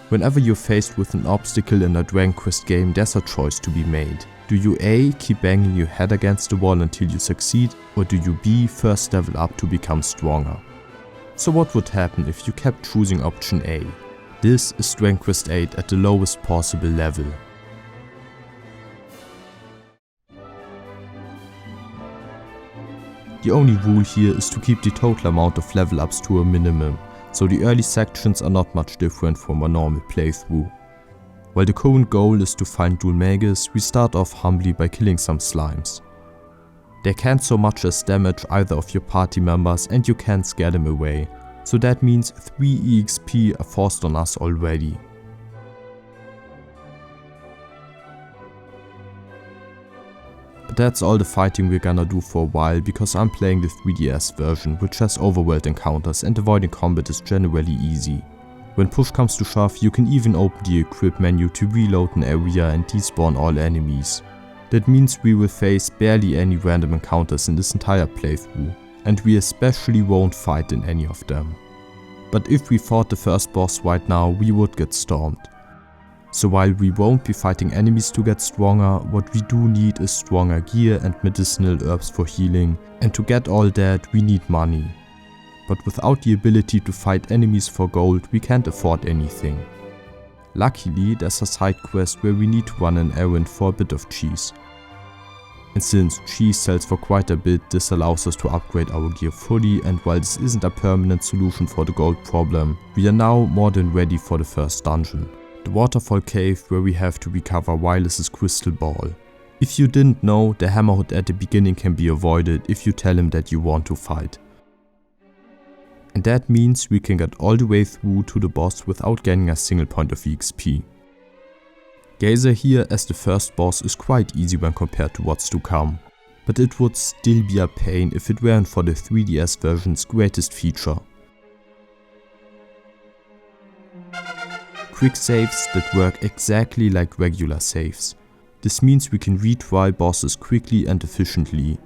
Whenever you're faced with an obstacle in a Dragon Quest game, there's a choice to be made. Do you A, keep banging your head against the wall until you succeed, or do you B, first level up to become stronger? So what would happen if you kept choosing option A? This is Dragon Quest VIII at the lowest possible level. The only rule here is to keep the total amount of level ups to a minimum, so the early sections are not much different from a normal playthrough. While the current goal is to find Dhoulmagus, we start off humbly by killing some slimes. They can't so much as damage either of your party members and you can't scare them away, so that means 3 EXP are forced on us already. But that's all the fighting we're gonna do for a while, because I'm playing the 3DS version, which has overworld encounters and avoiding combat is generally easy. When push comes to shove, you can even open the equip menu to reload an area and despawn all enemies. That means we will face barely any random encounters in this entire playthrough, and we especially won't fight in any of them. But if we fought the first boss right now, we would get stormed. So while we won't be fighting enemies to get stronger, what we do need is stronger gear and medicinal herbs for healing, and to get all that we need money. But without the ability to fight enemies for gold, we can't afford anything. Luckily, there's a side quest where we need to run an errand for a bit of cheese. And since cheese sells for quite a bit, this allows us to upgrade our gear fully, and while this isn't a permanent solution for the gold problem, we are now more than ready for the first dungeon. The waterfall cave where we have to recover Wireless's crystal ball. If you didn't know, the hammerhead at the beginning can be avoided if you tell him that you want to fight. And that means we can get all the way through to the boss without getting a single point of EXP. Geyzer here as the first boss is quite easy when compared to what's to come, but it would still be a pain if it weren't for the 3DS version's greatest feature. Quick saves that work exactly like regular saves. This means we can retry bosses quickly and efficiently.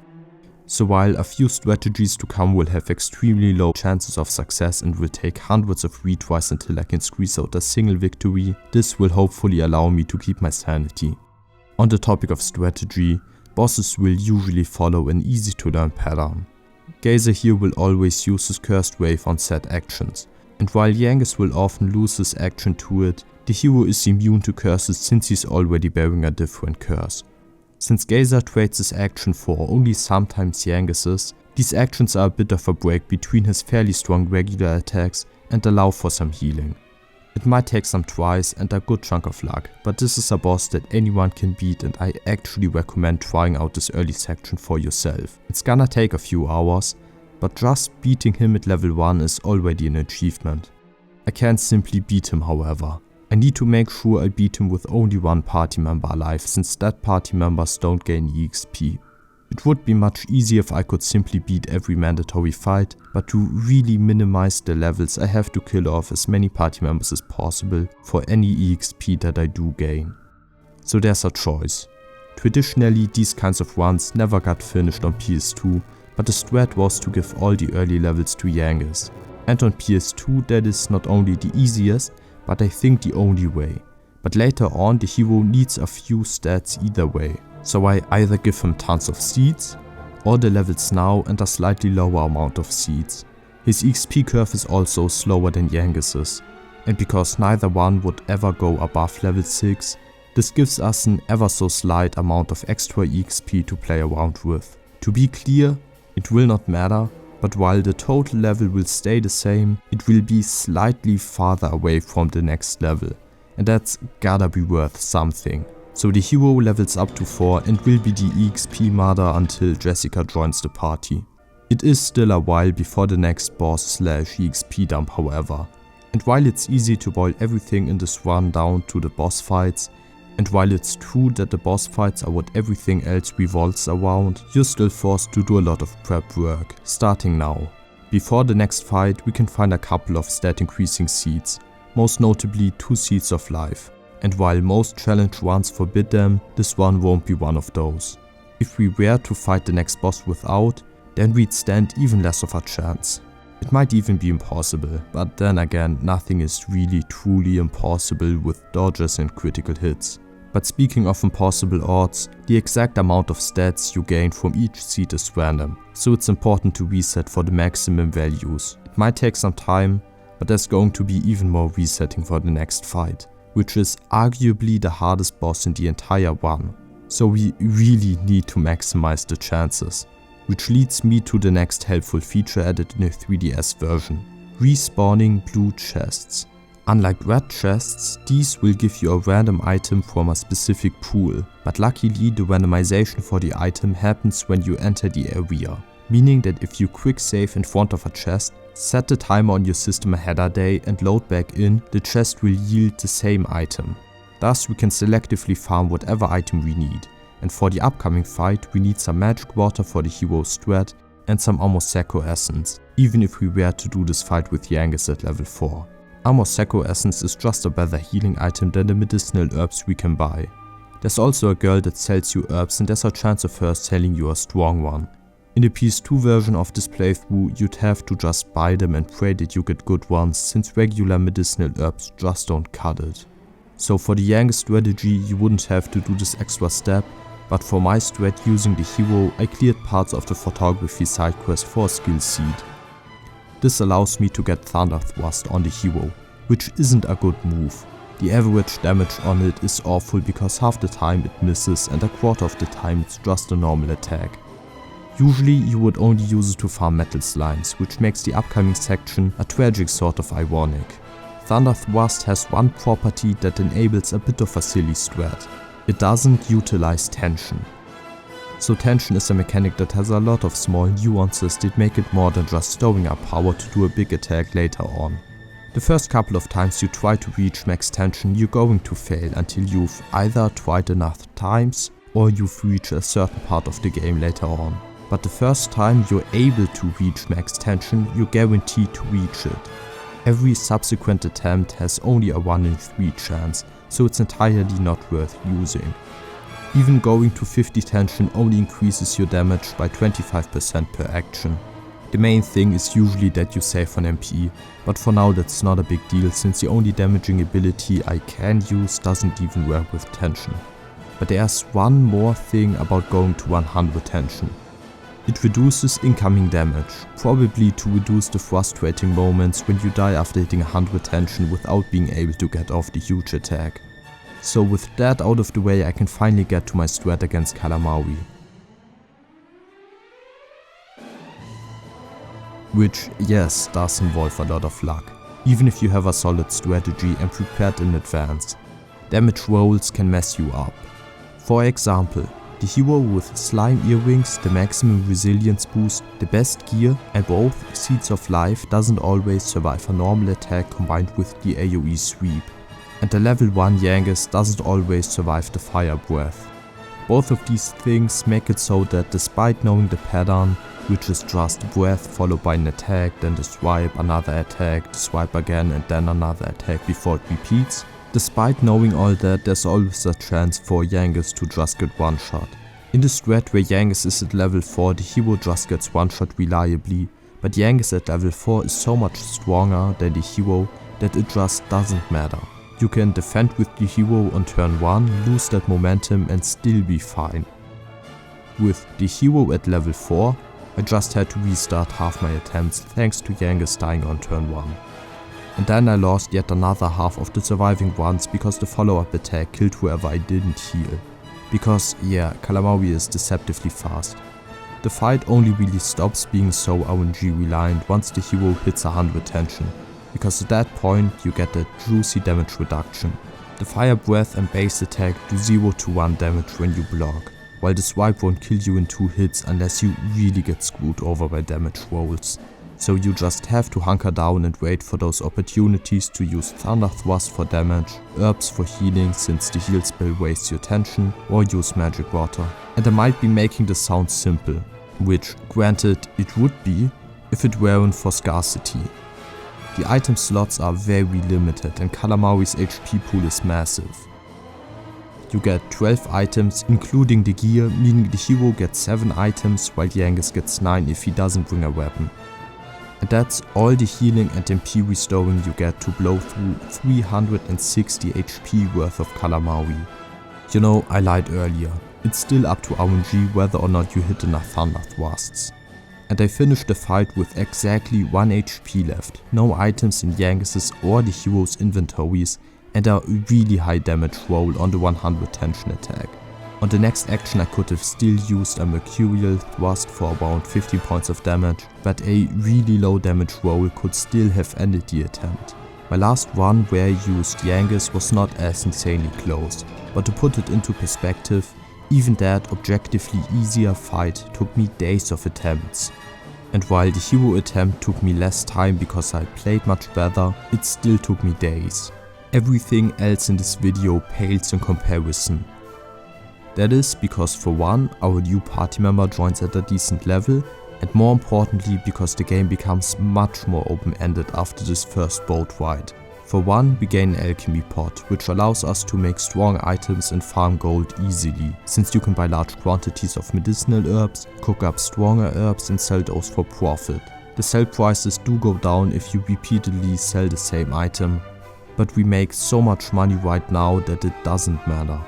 So while a few strategies to come will have extremely low chances of success and will take hundreds of retries until I can squeeze out a single victory, this will hopefully allow me to keep my sanity. On the topic of strategy, bosses will usually follow an easy to learn pattern. Geyzer here will always use his cursed wave on set actions, and while Yangus will often lose his action to it, the hero is immune to curses since he's already bearing a different curse. Since Geyzer trades his action for only sometimes Yangus's, these actions are a bit of a break between his fairly strong regular attacks and allow for some healing. It might take some tries and a good chunk of luck, but this is a boss that anyone can beat, and I actually recommend trying out this early section for yourself. It's gonna take a few hours, but just beating him at level 1 is already an achievement. I can't simply beat him however. I need to make sure I beat him with only one party member alive, since dead party members don't gain EXP. It would be much easier if I could simply beat every mandatory fight, but to really minimize the levels I have to kill off as many party members as possible for any EXP that I do gain. So there's a choice. Traditionally these kinds of runs never got finished on PS2, but the strat was to give all the early levels to Yangus. And on PS2 that is not only the easiest, but I think the only way. But later on the hero needs a few stats either way, so I either give him tons of seeds, or the levels now and a slightly lower amount of seeds. His XP curve is also slower than Yangus's, and because neither one would ever go above level 6, this gives us an ever so slight amount of extra EXP to play around with. To be clear, it will not matter, but while the total level will stay the same, it will be slightly farther away from the next level, and that's gotta be worth something. So the hero levels up to 4 and will be the EXP mother until Jessica joins the party. It is still a while before the next boss / EXP dump however, and while it's easy to boil everything in this run down to the boss fights, and while it's true that the boss fights are what everything else revolves around, you're still forced to do a lot of prep work, starting now. Before the next fight, we can find a couple of stat increasing seeds, most notably 2 seeds of life. And while most challenge ones forbid them, this one won't be one of those. If we were to fight the next boss without, then we'd stand even less of a chance. It might even be impossible, but then again, nothing is really truly impossible with dodges and critical hits. But speaking of impossible odds, the exact amount of stats you gain from each seed is random, so it's important to reset for the maximum values. It might take some time, but there's going to be even more resetting for the next fight, which is arguably the hardest boss in the entire one. So we really need to maximize the chances. Which leads me to the next helpful feature added in the 3DS version: respawning blue chests. Unlike red chests, these will give you a random item from a specific pool, but luckily the randomization for the item happens when you enter the area, meaning that if you quick save in front of a chest, set the timer on your system ahead a day and load back in, the chest will yield the same item. Thus we can selectively farm whatever item we need. And for the upcoming fight, we need some magic water for the hero strat and some Amoseko essence, even if we were to do this fight with Yangus at level 4. Amoseko essence is just a better healing item than the medicinal herbs we can buy. There's also a girl that sells you herbs, and there's a chance of her selling you a strong one. In the PS2 version of this playthrough, you'd have to just buy them and pray that you get good ones, since regular medicinal herbs just don't cut it. So for the Yangus strategy, you wouldn't have to do this extra step, but for my strat using the hero, I cleared parts of the photography side quest for a skill seed. This allows me to get Thunder Thrust on the hero, which isn't a good move. The average damage on it is awful because half the time it misses and a quarter of the time it's just a normal attack. Usually you would only use it to farm metal slimes, which makes the upcoming section a tragic sort of ironic. Thunder Thrust has one property that enables a bit of a silly strat. It doesn't utilize tension. So tension is a mechanic that has a lot of small nuances that make it more than just storing up power to do a big attack later on. The first couple of times you try to reach max tension, you're going to fail until you've either tried enough times or you've reached a certain part of the game later on. But the first time you're able to reach max tension, you're guaranteed to reach it. Every subsequent attempt has only a 1 in 3 chance, so it's entirely not worth using. Even going to 50 tension only increases your damage by 25% per action. The main thing is usually that you save on MP, but for now that's not a big deal since the only damaging ability I can use doesn't even work with tension. But there's one more thing about going to 100 tension. It reduces incoming damage, probably to reduce the frustrating moments when you die after hitting 100 tension without being able to get off the huge attack. So with that out of the way, I can finally get to my strat against Khalamari. Which, yes, does involve a lot of luck, even if you have a solid strategy and prepared in advance. Damage rolls can mess you up. For example, the hero with slime earrings, the maximum resilience boost, the best gear and both seeds of life doesn't always survive a normal attack combined with the AoE sweep. And the level 1 Yangus doesn't always survive the fire breath. Both of these things make it so that despite knowing the pattern, which is just breath followed by an attack, then the swipe, another attack, the swipe again and then another attack before it repeats, despite knowing all that, there's always a chance for Yangus to just get one shot. In the strat where Yangus is at level 4, the hero just gets one shot reliably, but Yangus at level 4 is so much stronger than the hero that it just doesn't matter. You can defend with the hero on turn 1, lose that momentum and still be fine. With the hero at level 4, I just had to restart half my attempts thanks to Yangus dying on turn 1. And then I lost yet another half of the surviving ones because the follow-up attack killed whoever I didn't heal. Because yeah, Khalamari is deceptively fast. The fight only really stops being so RNG reliant once the hero hits 100 tension, because at that point you get that juicy damage reduction. The fire breath and base attack do 0 to 1 damage when you block, while the swipe won't kill you in 2 hits unless you really get screwed over by damage rolls. So you just have to hunker down and wait for those opportunities to use Thunder Thrust for damage, herbs for healing since the heal spell wastes your tension, or use magic water. And I might be making this sound simple, which granted it would be, if it weren't for scarcity. The item slots are very limited and Khalamari's HP pool is massive. You get 12 items including the gear, meaning the hero gets 7 items while Dhoulmagus gets 9 if he doesn't bring a weapon. And that's all the healing and MP restoring you get to blow through 360 HP worth of Khalamari. You know, I lied earlier, it's still up to RNG whether or not you hit enough thunder thrusts. And I finished the fight with exactly 1 HP left, no items in Dhoulmagus' or the hero's inventories, and a really high damage roll on the 100 tension attack. On the next action I could have still used a mercurial thrust for around 15 points of damage, but a really low damage roll could still have ended the attempt. My last run where I used Dhoulmagus was not as insanely close, but to put it into perspective, even that objectively easier fight took me days of attempts. And while the hero attempt took me less time because I played much better, it still took me days. Everything else in this video pales in comparison. That is because for one, our new party member joins at a decent level, and more importantly because the game becomes much more open-ended after this first boat ride. For one, we gain an alchemy pot, which allows us to make strong items and farm gold easily, since you can buy large quantities of medicinal herbs, cook up stronger herbs and sell those for profit. The sell prices do go down if you repeatedly sell the same item, but we make so much money right now that it doesn't matter.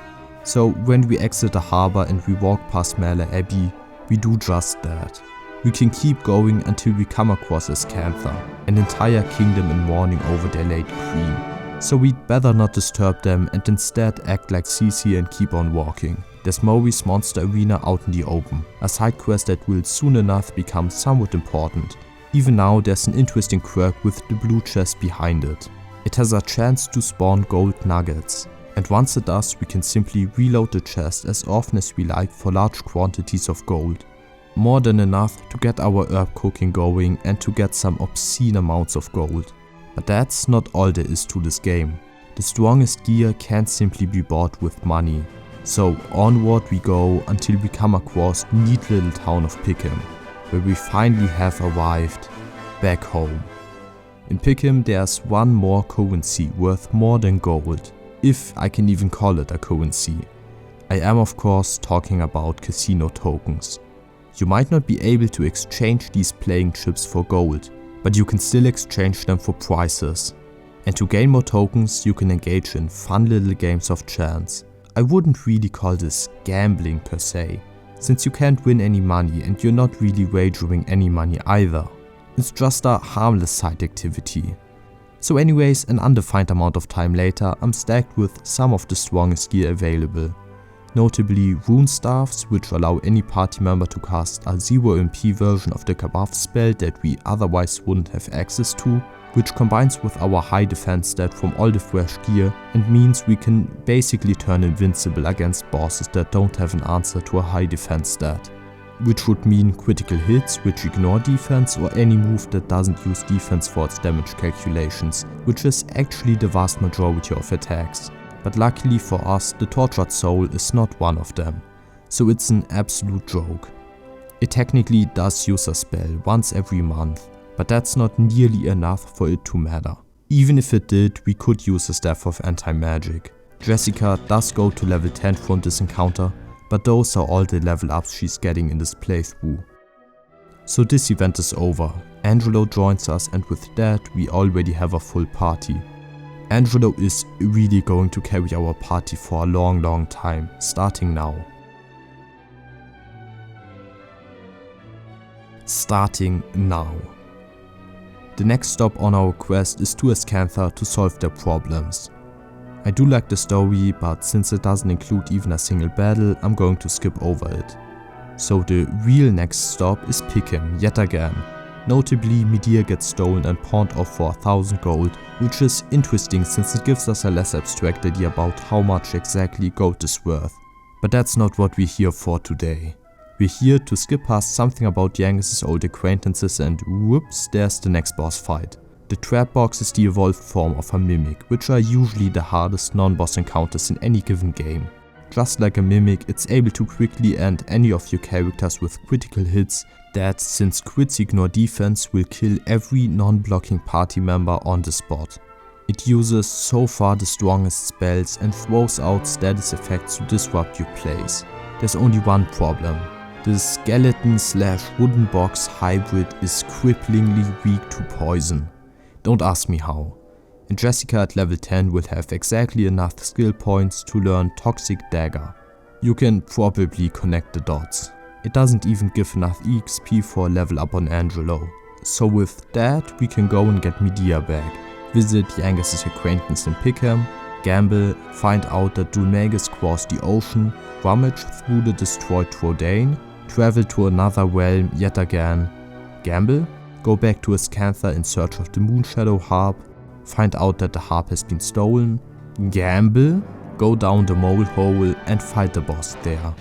So when we exit the harbor and we walk past Mala Abbey, we do just that. We can keep going until we come across a Scanther, an entire kingdom in mourning over their late queen. So we'd better not disturb them and instead act like Cece and keep on walking. There's Mori's Monster Arena out in the open, a side quest that will soon enough become somewhat important. Even now there's an interesting quirk with the blue chest behind it. It has a chance to spawn gold nuggets, and once it does we can simply reload the chest as often as we like for large quantities of gold. More than enough to get our herb cooking going and to get some obscene amounts of gold. But that's not all there is to this game. The strongest gear can't simply be bought with money. So onward we go until we come across the neat little town of Pickham, where we finally have arrived back home. In Pickham there's one more currency worth more than gold, if I can even call it a currency. I am of course talking about casino tokens. You might not be able to exchange these playing chips for gold, but you can still exchange them for prizes. And to gain more tokens you can engage in fun little games of chance. I wouldn't really call this gambling per se, since you can't win any money and you're not really wagering any money either. It's just a harmless side activity. So anyways, an undefined amount of time later I'm stacked with some of the strongest gear available. Notably rune staffs, which allow any party member to cast a 0 MP version of the Kabuff spell that we otherwise wouldn't have access to, which combines with our high defense stat from all the fresh gear and means we can basically turn invincible against bosses that don't have an answer to a high defense stat. Which would mean critical hits which ignore defense or any move that doesn't use defense for its damage calculations, which is actually the vast majority of attacks. But luckily for us, the Tortured Soul is not one of them, so it's an absolute joke. It technically does use a spell once every month, but that's not nearly enough for it to matter. Even if it did, we could use a Staff of Anti-Magic. Jessica does go to level 10 from this encounter, but those are all the level ups she's getting in this playthrough. So this event is over, Angelo joins us and with that we already have a full party. Angelo is really going to carry our party for a long time, starting now. Starting now. The next stop on our quest is to a Scanther to solve their problems. I do like the story, but since it doesn't include even a single battle, I'm going to skip over it. So the real next stop is Pickham yet again. Notably, Medea gets stolen and pawned off for 1000 gold, which is interesting since it gives us a less abstract idea about how much exactly gold is worth. But that's not what we're here for today. We're here to skip past something about Dhoulmagus' old acquaintances and whoops, there's the next boss fight. The trap box is the evolved form of a mimic, which are usually the hardest non-boss encounters in any given game. Just like a mimic, it's able to quickly end any of your characters with critical hits that, since crits ignore defense, will kill every non-blocking party member on the spot. It uses so far the strongest spells and throws out status effects to disrupt your plays. There's only one problem. The skeleton/wooden box hybrid is cripplingly weak to poison. Don't ask me how. And Jessica at level 10 will have exactly enough skill points to learn Toxic Dagger. You can probably connect the dots. It doesn't even give enough EXP for a level up on Angelo. So with that, we can go and get Medea back, visit Yangus' acquaintance in Pickham, gamble, find out that Dhoulmagus crossed the ocean, rummage through the destroyed Trodain, travel to another realm yet again, gamble, go back to Ascantha in search of the Moonshadow Harp, find out that the harp has been stolen, gamble, go down the mole hole and fight the boss there.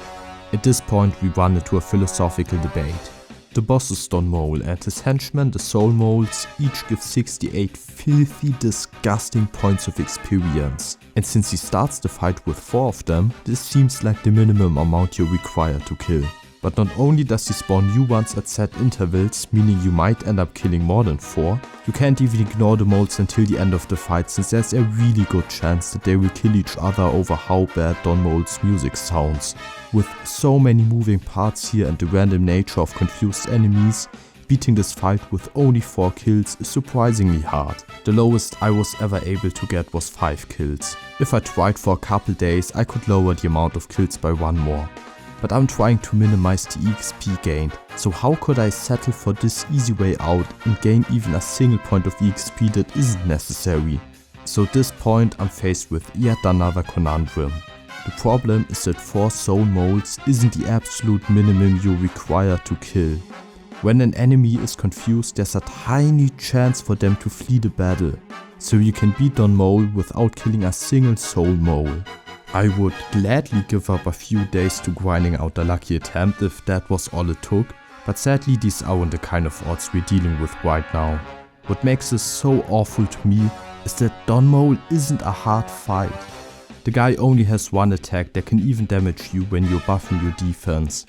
At this point we run into a philosophical debate. The boss is Don Mole and his henchmen, the Soul Moles, each give 68 filthy, disgusting points of experience. And since he starts the fight with 4 of them, this seems like the minimum amount you're required to kill. But not only does he spawn new ones at set intervals, meaning you might end up killing more than 4, you can't even ignore the moles until the end of the fight, since there's a really good chance that they will kill each other over how bad Don Mole's music sounds. With so many moving parts here and the random nature of confused enemies, beating this fight with only 4 kills is surprisingly hard. The lowest I was ever able to get was 5 kills. If I tried for a couple days, I could lower the amount of kills by 1 more. But I'm trying to minimize the EXP gained, so how could I settle for this easy way out and gain even a single point of EXP that isn't necessary? So at this point I'm faced with yet another conundrum. The problem is that 4 soul moles isn't the absolute minimum you require to kill. When an enemy is confused, there's a tiny chance for them to flee the battle, so you can beat Don Mole without killing a single soul mole. I would gladly give up a few days to grinding out a lucky attempt if that was all it took, but sadly these aren't the kind of odds we're dealing with right now. What makes this so awful to me is that Don Mole isn't a hard fight. The guy only has 1 attack that can even damage you when you're buffing your defense.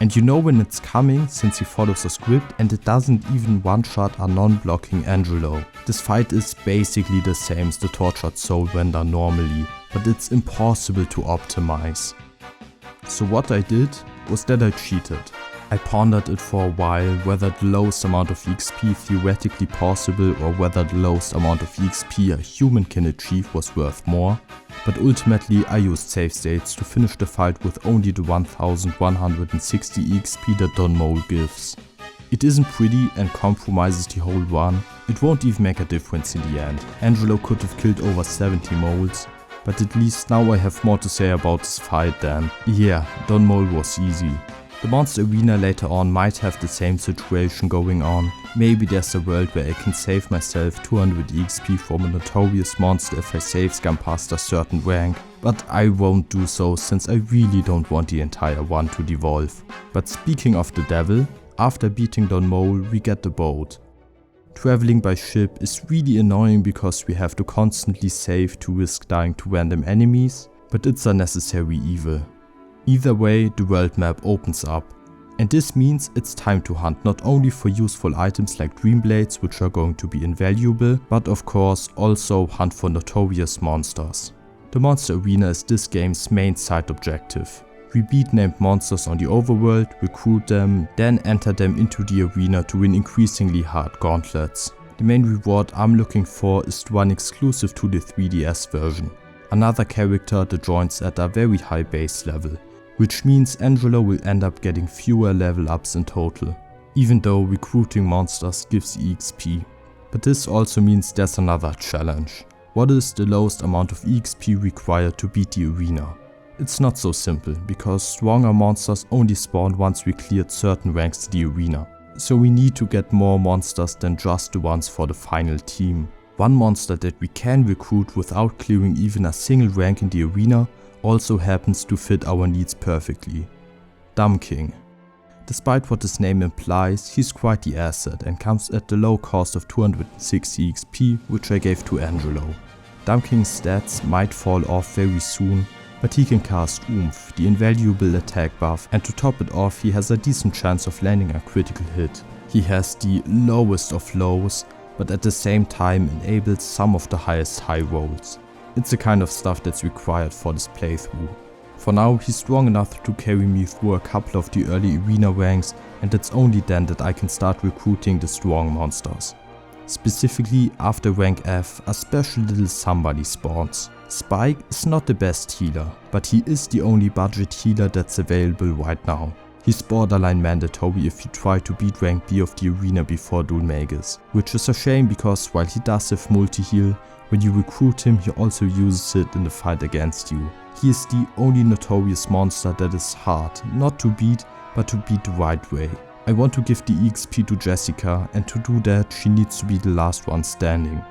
And you know when it's coming since he follows a script, and it doesn't even one-shot a non-blocking Angelo. This fight is basically the same as the Tortured Soul Render normally, but it's impossible to optimize. So what I did was that I cheated. I pondered it for a while whether the lowest amount of EXP theoretically possible or whether the lowest amount of EXP a human can achieve was worth more, but ultimately I used save states to finish the fight with only the 1160 EXP that Don Mole gives. It isn't pretty and compromises the whole run. It won't even make a difference in the end. Angelo could have killed over 70 moles, but at least now I have more to say about this fight than, yeah, Don Mole was easy. The monster arena later on might have the same situation going on. Maybe there's a world where I can save myself 200 EXP from a notorious monster if I save scam past a certain rank, but I won't do so since I really don't want the entire run to devolve. But speaking of the devil, after beating Don Mole we get the boat. Traveling by ship is really annoying because we have to constantly save to risk dying to random enemies, but it's a necessary evil. Either way, the world map opens up, and this means it's time to hunt not only for useful items like Dream Blades, which are going to be invaluable, but of course also hunt for notorious monsters. The monster arena is this game's main side objective. We beat named monsters on the overworld, recruit them, then enter them into the arena to win increasingly hard gauntlets. The main reward I'm looking for is the one exclusive to the 3DS version. Another character that joins at a very high base level, which means Angelo will end up getting fewer level ups in total, even though recruiting monsters gives EXP. But this also means there's another challenge. What is the lowest amount of EXP required to beat the arena? It's not so simple, because stronger monsters only spawn once we cleared certain ranks in the arena. So we need to get more monsters than just the ones for the final team. One monster that we can recruit without clearing even a single rank in the arena also happens to fit our needs perfectly. Dumb King. Despite what his name implies, he's quite the asset and comes at the low cost of 260 XP, which I gave to Angelo. Dumb King's stats might fall off very soon, but he can cast Oomph, the invaluable attack buff, and to top it off he has a decent chance of landing a critical hit. He has the lowest of lows, but at the same time enables some of the highest high rolls. It's the kind of stuff that's required for this playthrough. For now, he's strong enough to carry me through a couple of the early arena ranks, and it's only then that I can start recruiting the strong monsters. Specifically, after rank F, a special little somebody spawns. Spike is not the best healer, but he is the only budget healer that's available right now. He's borderline mandatory if you try to beat rank B of the arena before Dhoulmagus, which is a shame because while he does have multi-heal, when you recruit him he also uses it in the fight against you. He is the only notorious monster that is hard, not to beat, but to beat the right way. I want to give the EXP to Jessica, and to do that she needs to be the last one standing.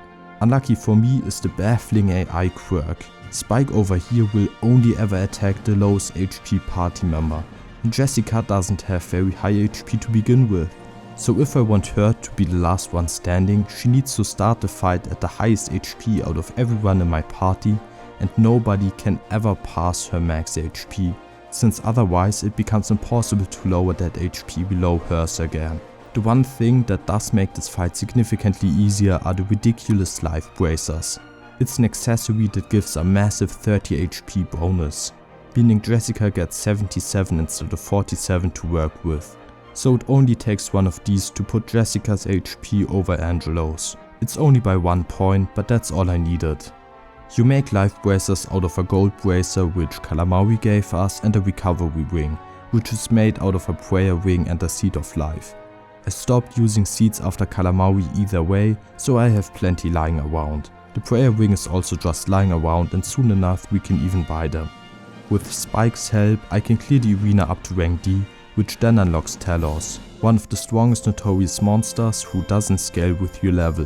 Unlucky for me is the baffling AI quirk. Spike over here will only ever attack the lowest HP party member, and Jessica doesn't have very high HP to begin with. So if I want her to be the last one standing, she needs to start the fight at the highest HP out of everyone in my party, and nobody can ever pass her max HP, since otherwise it becomes impossible to lower that HP below hers again. The one thing that does make this fight significantly easier are the ridiculous life bracers. It's an accessory that gives a massive 30 HP bonus, meaning Jessica gets 77 instead of 47 to work with. So it only takes one of these to put Jessica's HP over Angelo's. It's only by 1 point, but that's all I needed. You make life bracers out of a gold bracer which Khalamari gave us and a recovery ring, which is made out of a prayer ring and a seed of life. I stopped using seeds after Khalamari either way, so I have plenty lying around. The prayer ring is also just lying around, and soon enough we can even buy them. With Spike's help I can clear the arena up to rank D, which then unlocks Talos, one of the strongest notorious monsters who doesn't scale with your level.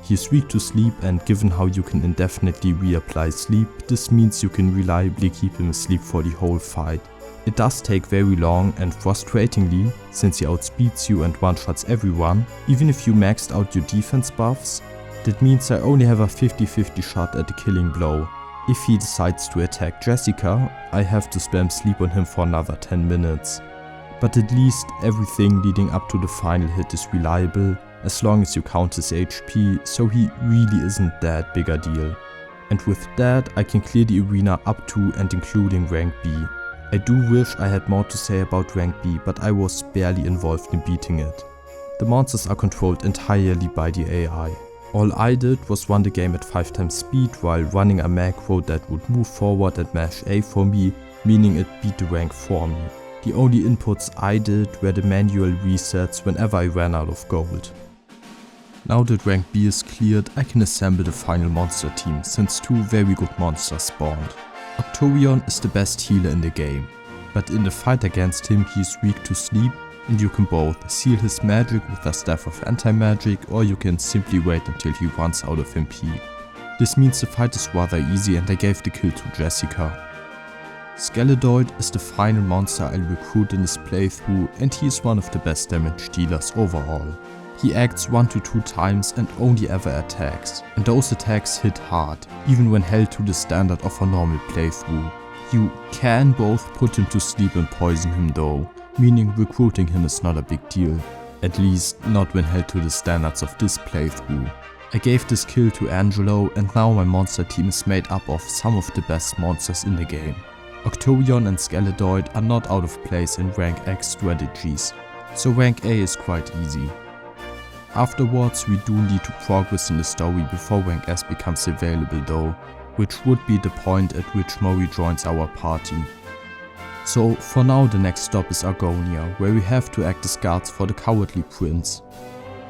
He is weak to sleep, and given how you can indefinitely reapply sleep, this means you can reliably keep him asleep for the whole fight. It does take very long, and frustratingly, since he outspeeds you and one-shots everyone, even if you maxed out your defense buffs, that means I only have a 50-50 shot at the killing blow. If he decides to attack Jessica, I have to spam sleep on him for another 10 minutes. But at least everything leading up to the final hit is reliable, as long as you count his HP, so he really isn't that big a deal. And with that I can clear the arena up to and including rank B. I do wish I had more to say about rank B, but I was barely involved in beating it. The monsters are controlled entirely by the AI. All I did was run the game at 5 times speed while running a macro that would move forward and mash A for me, meaning it beat the rank for me. The only inputs I did were the manual resets whenever I ran out of gold. Now that rank B is cleared, I can assemble the final monster team, since 2 very good monsters spawned. Rapthorne is the best healer in the game, but in the fight against him he is weak to sleep, and you can both seal his magic with a staff of anti-magic, or you can simply wait until he runs out of MP. This means the fight is rather easy, and I gave the kill to Jessica. Skeledoid is the final monster I'll recruit in this playthrough, and he is one of the best damage dealers overall. He acts 1 to 2 times and only ever attacks, and those attacks hit hard, even when held to the standard of a normal playthrough. You can both put him to sleep and poison him though, meaning recruiting him is not a big deal, at least not when held to the standards of this playthrough. I gave this kill to Angelo, and now my monster team is made up of some of the best monsters in the game. Rapthorne and Skeledoid are not out of place in rank X strategies, so rank A is quite easy. Afterwards we do need to progress in the story before rank S becomes available though, which would be the point at which Mori joins our party. So for now the next stop is Argonia, where we have to act as guards for the cowardly prince.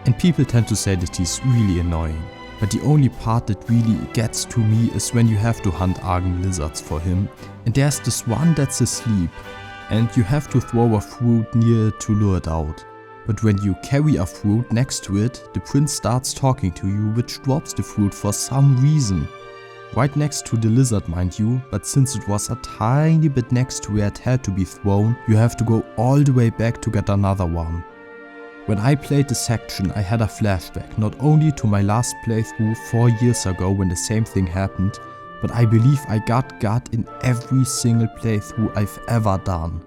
And people tend to say that he's really annoying, but the only part that really gets to me is when you have to hunt Argon lizards for him, and there's this one that's asleep, and you have to throw a fruit near it to lure it out. But when you carry a fruit next to it, the prince starts talking to you, which drops the fruit for some reason. Right next to the lizard mind you, but since it was a tiny bit next to where it had to be thrown, you have to go all the way back to get another one. When I played this section I had a flashback not only to my last playthrough 4 years ago when the same thing happened, but I believe I got gut in every single playthrough I've ever done.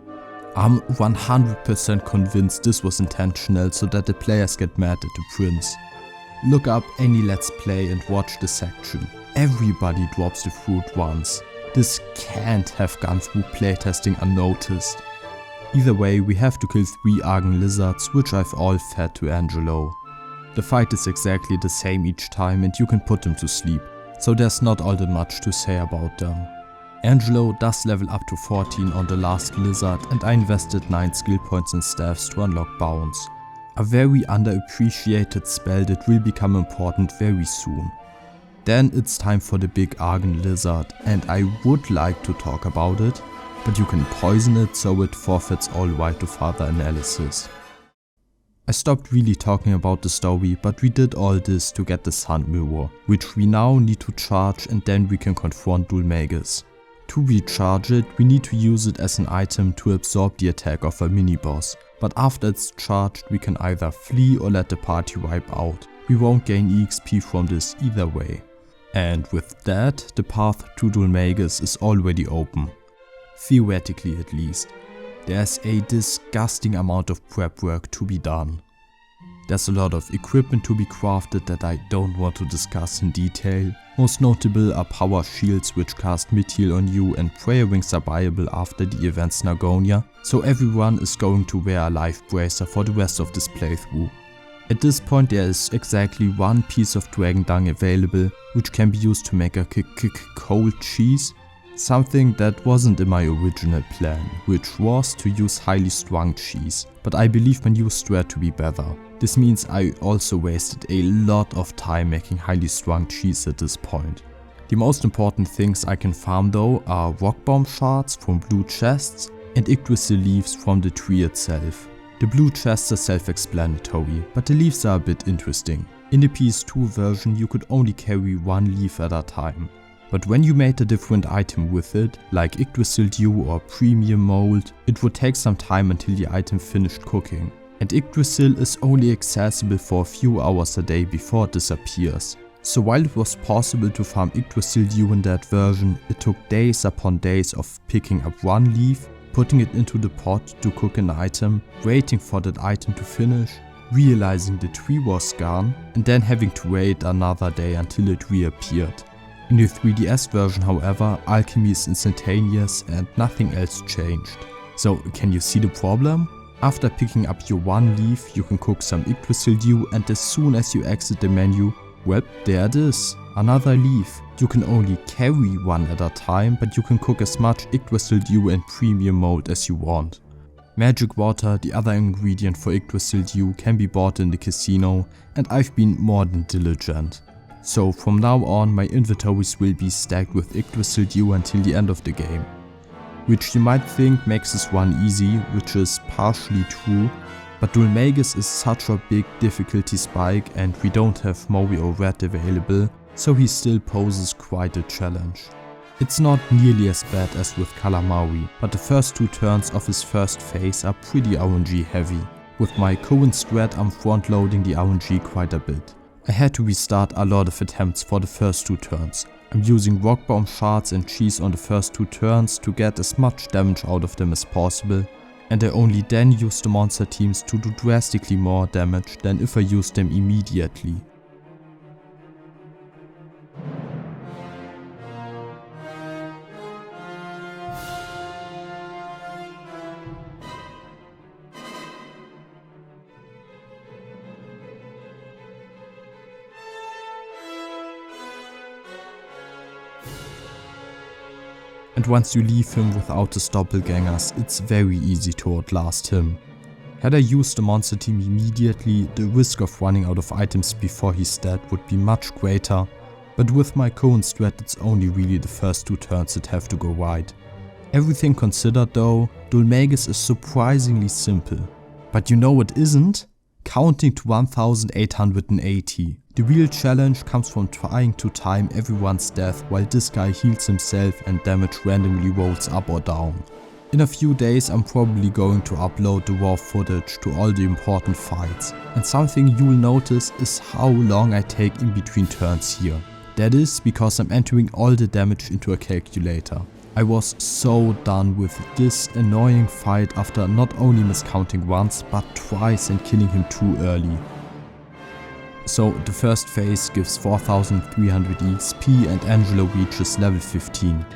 I'm 100% convinced this was intentional so that the players get mad at the prince. Look up any let's play and watch the section. Everybody drops the fruit once. This can't have gone through playtesting unnoticed. Either way, we have to kill 3 Argon lizards, which I've all fed to Angelo. The fight is exactly the same each time and you can put them to sleep, so there's not all that much to say about them. Angelo does level up to 14 on the last lizard and I invested 9 skill points and staffs to unlock Bounce. A very underappreciated spell that will become important very soon. Then it's time for the big Argon lizard and I would like to talk about it, but you can poison it so it forfeits all right to further analysis. I stopped really talking about the story, but we did all this to get the Sun Mirror, which we now need to charge and then we can confront Dhoulmagus. To recharge it, we need to use it as an item to absorb the attack of a mini-boss, but after it's charged we can either flee or let the party wipe out. We won't gain EXP from this either way. And with that, the path to Dhoulmagus is already open. Theoretically at least. There's a disgusting amount of prep work to be done. There's a lot of equipment to be crafted that I don't want to discuss in detail. Most notable are power shields which cast mid-heal on you and prayer wings are buyable after the event's Nagonia, so everyone is going to wear a life bracer for the rest of this playthrough. At this point there is exactly 1 piece of dragon dung available, which can be used to make a cold cheese. Something that wasn't in my original plan, which was to use highly strung cheese, but I believe my new strat to be better. This means I also wasted a lot of time making highly strung cheese at this point. The most important things I can farm though are rock bomb shards from blue chests and Yggdrasil leaves from the tree itself. The blue chests are self-explanatory, but the leaves are a bit interesting. In the PS2 version you could only carry 1 leaf at a time. But when you made a different item with it, like Yggdrasil Dew or Premium Mold, it would take some time until the item finished cooking. And Yggdrasil is only accessible for a few hours a day before it disappears. So while it was possible to farm Yggdrasil Dew in that version, it took days upon days of picking up 1 leaf, putting it into the pot to cook an item, waiting for that item to finish, realizing the tree was gone, and then having to wait another day until it reappeared. In the 3DS version however, alchemy is instantaneous and nothing else changed. So can you see the problem? After picking up your 1 leaf you can cook some Yggdrasil Dew and as soon as you exit the menu, well, there it is, another leaf. You can only carry 1 at a time, but you can cook as much Yggdrasil Dew and Premium Mold as you want. Magic water, the other ingredient for Yggdrasil Dew, can be bought in the casino and I've been more than diligent. So from now on my inventories will be stacked with Yggdrasil Dew until the end of the game. Which you might think makes this one easy, which is partially true, but Dhoulmagus is such a big difficulty spike and we don't have Mori or Red available, so he still poses quite a challenge. It's not nearly as bad as with Khalamari, but the first 2 turns of his first phase are pretty RNG heavy. With my current strat I'm front loading the RNG quite a bit. I had to restart a lot of attempts for the first 2 turns. I'm using rock bomb shards and cheese on the first 2 turns to get as much damage out of them as possible, and I only then use the monster teams to do drastically more damage than if I used them immediately. And once you leave him without his doppelgangers, it's very easy to outlast him. Had I used the monster team immediately, the risk of running out of items before he's dead would be much greater, but with my current strat it's only really the first 2 turns that have to go right. Everything considered though, Dhoulmagus is surprisingly simple. But you know what isn't? Counting to 1880. The real challenge comes from trying to time everyone's death while this guy heals himself and damage randomly rolls up or down. In a few days I'm probably going to upload the raw footage to all the important fights, and something you'll notice is how long I take in between turns here. That is because I'm entering all the damage into a calculator. I was so done with this annoying fight after not only miscounting once but twice and killing him too early. So the first phase gives 4300 EXP and Angelo reaches level 15.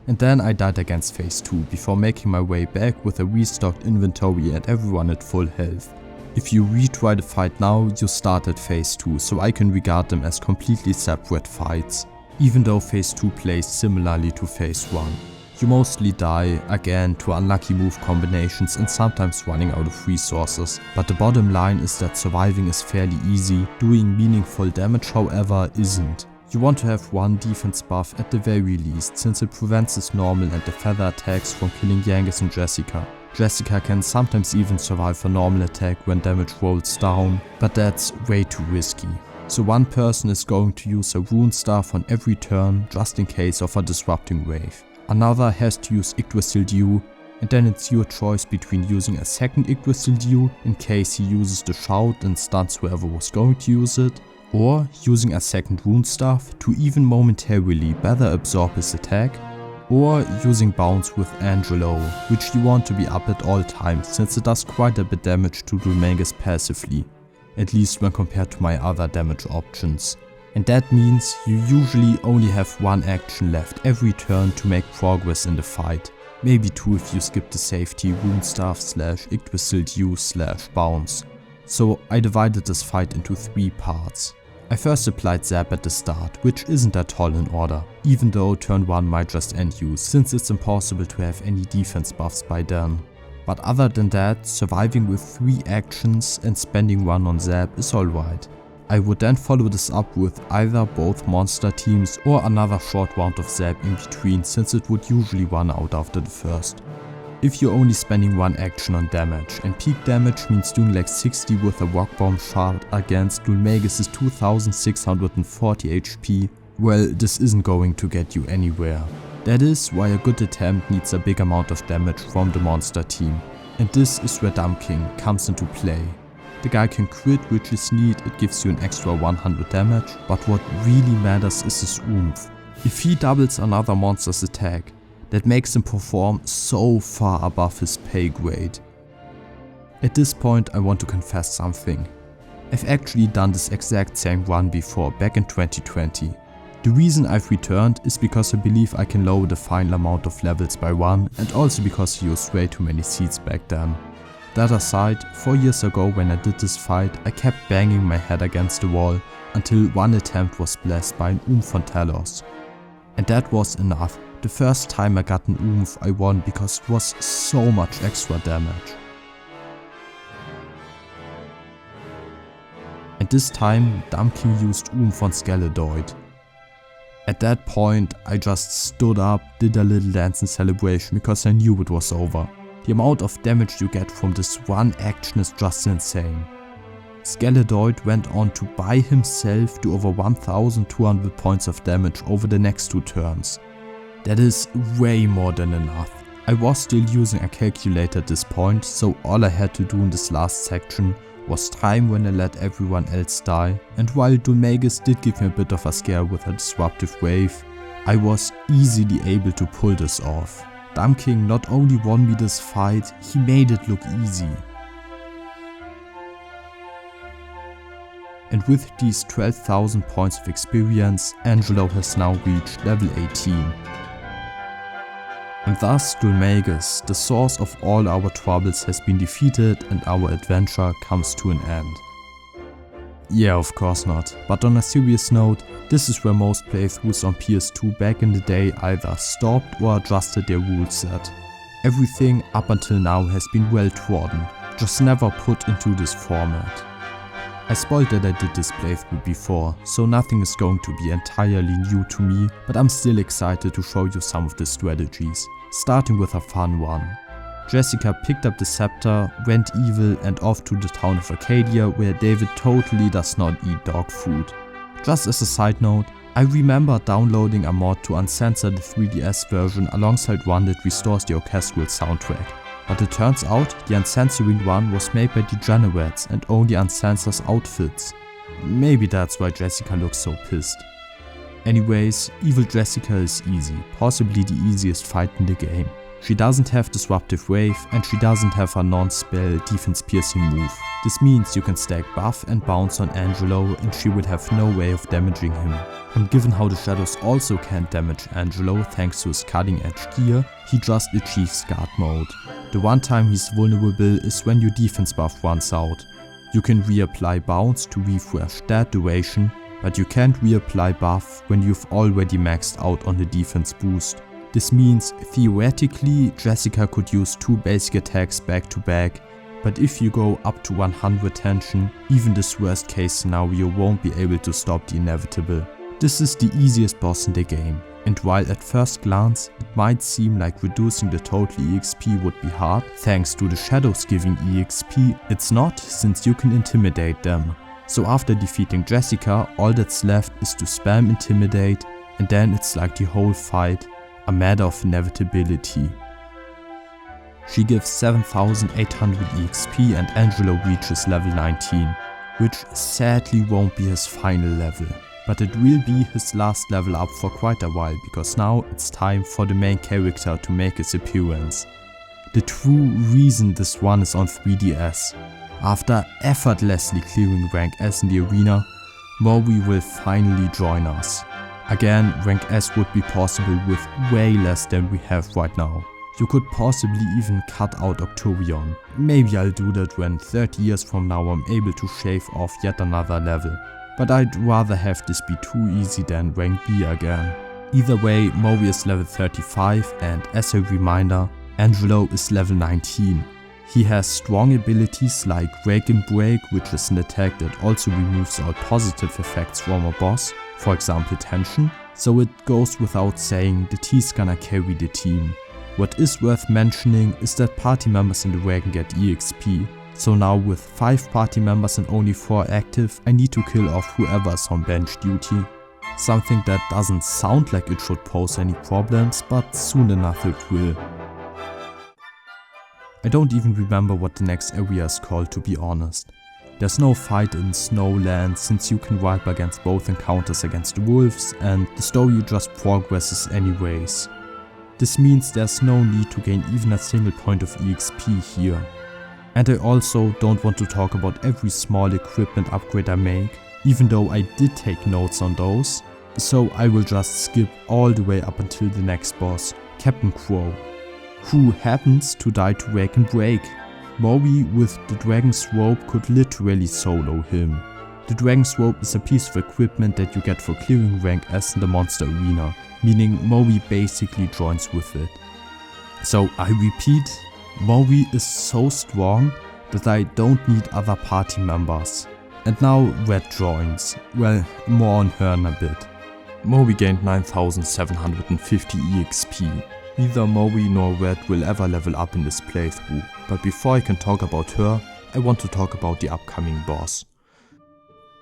And then I died against phase 2 before making my way back with a restocked inventory and everyone at full health. If you retry the fight now, you start at phase 2, so I can regard them as completely separate fights, even though phase 2 plays similarly to phase 1. You mostly die, again, to unlucky move combinations and sometimes running out of resources, but the bottom line is that surviving is fairly easy, doing meaningful damage however isn't. You want to have one defense buff at the very least, since it prevents his normal and the feather attacks from killing Yangus and Jessica. Jessica can sometimes even survive a normal attack when damage rolls down, but that's way too risky. So one person is going to use a rune staff on every turn just in case of a disrupting wave. Another has to use Yggdrasil Dew, and then it's your choice between using a second Yggdrasil Dew in case he uses the shout and stuns whoever was going to use it, or using a second rune staff to even momentarily better absorb his attack, or using bounce with Angelo, which you want to be up at all times since it does quite a bit damage to Dhoulmagus passively, at least when compared to my other damage options. And that means you usually only have one action left every turn to make progress in the fight, maybe two if you skip the safety rune staff / Yggdrasil Dew / bounce. So I divided this fight into 3 parts. I first applied Zap at the start, which isn't at all in order, even though turn 1 might just end you, since it's impossible to have any defense buffs by then. But other than that, surviving with 3 actions and spending 1 on Zap is alright. I would then follow this up with either both monster teams or another short round of Zap in between, since it would usually run out after the first. If you're only spending 1 action on damage, and peak damage means doing like 60 with a rock bomb shard against Dhoulmagus' 2640 HP, well, this isn't going to get you anywhere. That is why a good attempt needs a big amount of damage from the monster team, and this is where Dumb King comes into play. The guy can crit, which is neat, it gives you an extra 100 damage, but what really matters is his oomph. If he doubles another monster's attack, that makes him perform so far above his pay grade. At this point I want to confess something. I've actually done this exact same run before, back in 2020. The reason I've returned is because I believe I can lower the final amount of levels by 1, and also because I used way too many seeds back then. That aside, 4 years ago when I did this fight, I kept banging my head against the wall until one attempt was blessed by an Oomph von Talos. And that was enough. The first time I got an Oomph I won because it was so much extra damage. And this time Dumb King used Oomph von Skeledoid. At that point I just stood up, did a little dance in celebration because I knew it was over. The amount of damage you get from this one action is just insane. Skeledoid went on to by himself do over 1200 points of damage over the next 2 turns. That is way more than enough. I was still using a calculator at this point, so all I had to do in this last section was time when I let everyone else die, and while Dhoulmagus did give me a bit of a scare with a disruptive wave, I was easily able to pull this off. Dumb King not only won me this fight, he made it look easy. And with these 12,000 points of experience, Angelo has now reached level 18. And thus Dhoulmagus, the source of all our troubles, has been defeated and our adventure comes to an end. Yeah, of course not, but on a serious note, this is where most playthroughs on PS2 back in the day either stopped or adjusted their rule set. Everything up until now has been well trodden, just never put into this format. I spoiled that I did this playthrough before, so nothing is going to be entirely new to me, but I'm still excited to show you some of the strategies, starting with a fun one. Jessica picked up the scepter, went evil and off to the town of Arcadia, where David totally does not eat dog food. Just as a side note, I remember downloading a mod to uncensor the 3DS version alongside one that restores the orchestral soundtrack. But it turns out the uncensoring one was made by degenerates and only uncensors outfits. Maybe that's why Jessica looks so pissed. Anyways, evil Jessica is easy, possibly the easiest fight in the game. She doesn't have Disruptive Wave and she doesn't have a non-spell defense piercing move. This means you can stack buff and bounce on Angelo and she will have no way of damaging him. And given how the shadows also can't damage Angelo thanks to his cutting edge gear, he just achieves guard mode. The one time he's vulnerable is when your defense buff runs out. You can reapply bounce to refresh that duration, but you can't reapply buff when you've already maxed out on the defense boost. This means theoretically Jessica could use 2 basic attacks back to back, but if you go up to 100 tension, even this worst case scenario won't be able to stop the inevitable. This is the easiest boss in the game, and while at first glance it might seem like reducing the total EXP would be hard thanks to the shadows giving EXP, it's not, since you can intimidate them. So after defeating Jessica, all that's left is to spam intimidate, and then it's like the whole fight a matter of inevitability. She gives 7800 EXP and Angelo reaches level 19, which sadly won't be his final level. But it will be his last level up for quite a while, because now it's time for the main character to make his appearance. The true reason this one is on 3DS. After effortlessly clearing rank S in the arena, Mori will finally join us. Again, rank S would be possible with way less than we have right now. You could possibly even cut out Octorion. Maybe I'll do that when 30 years from now I'm able to shave off yet another level. But I'd rather have this be too easy than rank B again. Either way, Mori is level 35 and as a reminder, Angelo is level 19. He has strong abilities like Rake and Break, which is an attack that also removes all positive effects from a boss, for example tension, so it goes without saying that he's gonna carry the team. What is worth mentioning is that party members in the wagon get EXP, so now with 5 party members and only 4 active, I need to kill off whoever's on bench duty. Something that doesn't sound like it should pose any problems, but soon enough it will. I don't even remember what the next area is called, to be honest. There's no fight in Snowland since you can wipe against both encounters against the wolves and the story just progresses anyways. This means there's no need to gain even a single point of EXP here. And I also don't want to talk about every small equipment upgrade I make, even though I did take notes on those, so I will just skip all the way up until the next boss, Captain Crow, who happens to die to Rake and Break. Mori with the Dragon's Robe could literally solo him. The Dragon's Robe is a piece of equipment that you get for clearing rank S in the monster arena, meaning Mori basically joins with it. So I repeat, Mori is so strong that I don't need other party members. And now Red joins, well, more on her in a bit. Mori gained 9750 EXP. Neither Mori nor Red will ever level up in this playthrough, but before I can talk about her, I want to talk about the upcoming boss.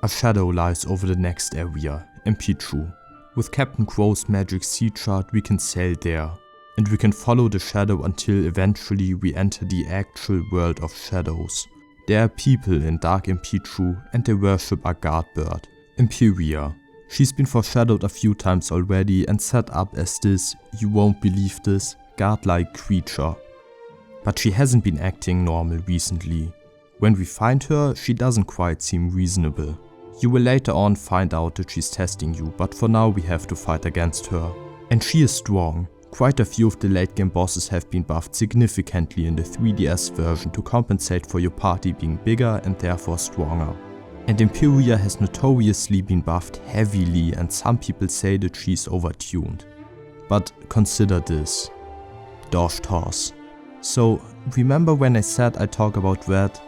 A shadow lies over the next area, Empyrea. With Captain Crow's magic sea chart we can sail there, and we can follow the shadow until eventually we enter the actual world of shadows. There are people in Dark Empyrea and they worship a guard bird, Empyrea. She's been foreshadowed a few times already and set up as this, you won't believe this, god-like creature. But she hasn't been acting normal recently. When we find her, she doesn't quite seem reasonable. You will later on find out that she's testing you, but for now we have to fight against her. And she is strong. Quite a few of the late game bosses have been buffed significantly in the 3DS version to compensate for your party being bigger and therefore stronger. And Empyrea has notoriously been buffed heavily and some people say that she's overtuned. But consider this. Dosh Toss. So remember when I said I talk about Red?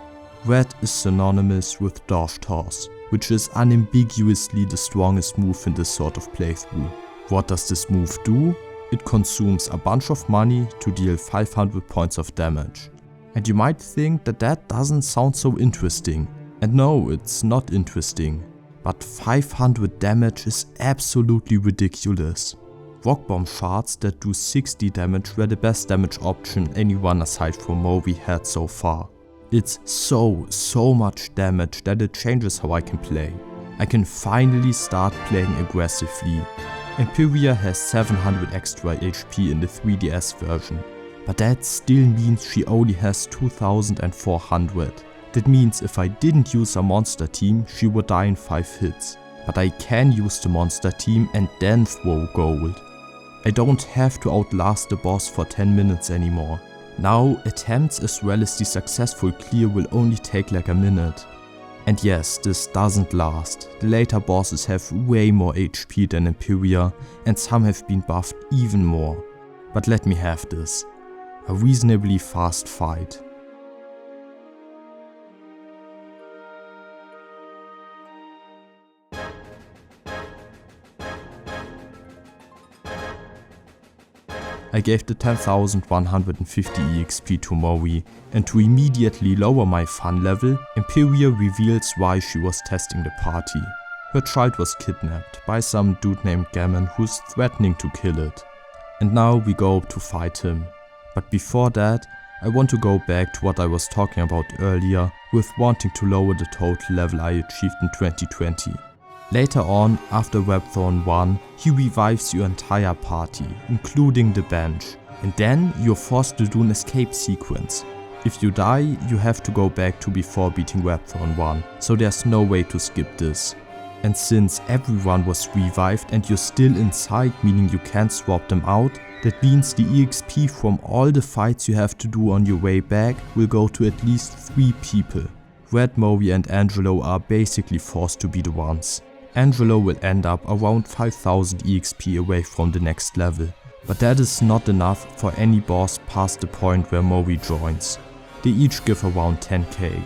Red is synonymous with Dosh Toss, which is unambiguously the strongest move in this sort of playthrough. What does this move do? It consumes a bunch of money to deal 500 points of damage. And you might think that that doesn't sound so interesting. And no, it's not interesting. But 500 damage is absolutely ridiculous. Rock Bomb shards that do 60 damage were the best damage option anyone aside from Movi had so far. It's so much damage that it changes how I can play. I can finally start playing aggressively. Empyrea has 700 extra HP in the 3DS version, but that still means she only has 2400. That means if I didn't use a monster team, she would die in 5 hits. But I can use the monster team and then throw gold. I don't have to outlast the boss for 10 minutes anymore. Now attempts as well as the successful clear will only take like a minute. And yes, this doesn't last. The later bosses have way more HP than Empyrea and some have been buffed even more. But let me have this. A reasonably fast fight. I gave the 10,150 EXP to Movi, and to immediately lower my fun level, Empyrea reveals why she was testing the party. Her child was kidnapped by some dude named Gemon who's threatening to kill it. And now we go to fight him. But before that, I want to go back to what I was talking about earlier with wanting to lower the total level I achieved in 2020. Later on, after Rapthorne 1, he revives your entire party, including the bench, and then you're forced to do an escape sequence. If you die, you have to go back to before beating Rapthorne 1, so there's no way to skip this. And since everyone was revived and you're still inside, meaning you can't swap them out, that means the EXP from all the fights you have to do on your way back will go to at least 3 people. Red, Movi and Angelo are basically forced to be the ones. Angelo will end up around 5000 EXP away from the next level, but that is not enough for any boss past the point where Movi joins. They each give around 10k.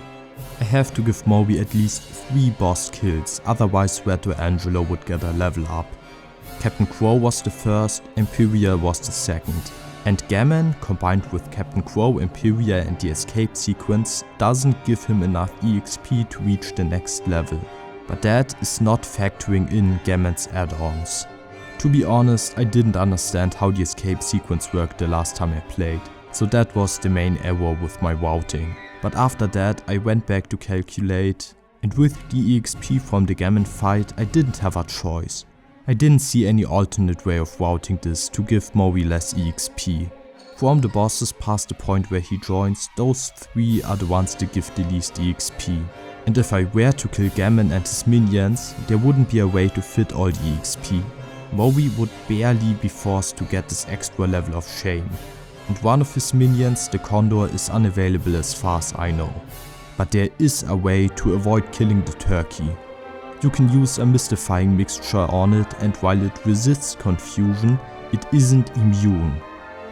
I have to give Movi at least 3 boss kills, otherwise Red or Angelo would get a level up. Captain Crow was the first, Empyrea was the second. And Gemon, combined with Captain Crow, Empyrea and the escape sequence, doesn't give him enough EXP to reach the next level. But that is not factoring in Gemon's add-ons. To be honest, I didn't understand how the escape sequence worked the last time I played, so that was the main error with my routing. But after that I went back to calculate, and with the EXP from the Gemon fight I didn't have a choice. I didn't see any alternate way of routing this to give Movi less EXP. From the bosses past the point where he joins, those 3 are the ones that give the least EXP. And if I were to kill Gemon and his minions, there wouldn't be a way to fit all the EXP. Movi would barely be forced to get this extra level of shame. And one of his minions, the Condor, is unavailable as far as I know. But there is a way to avoid killing the turkey. You can use a mystifying mixture on it, and while it resists confusion, it isn't immune.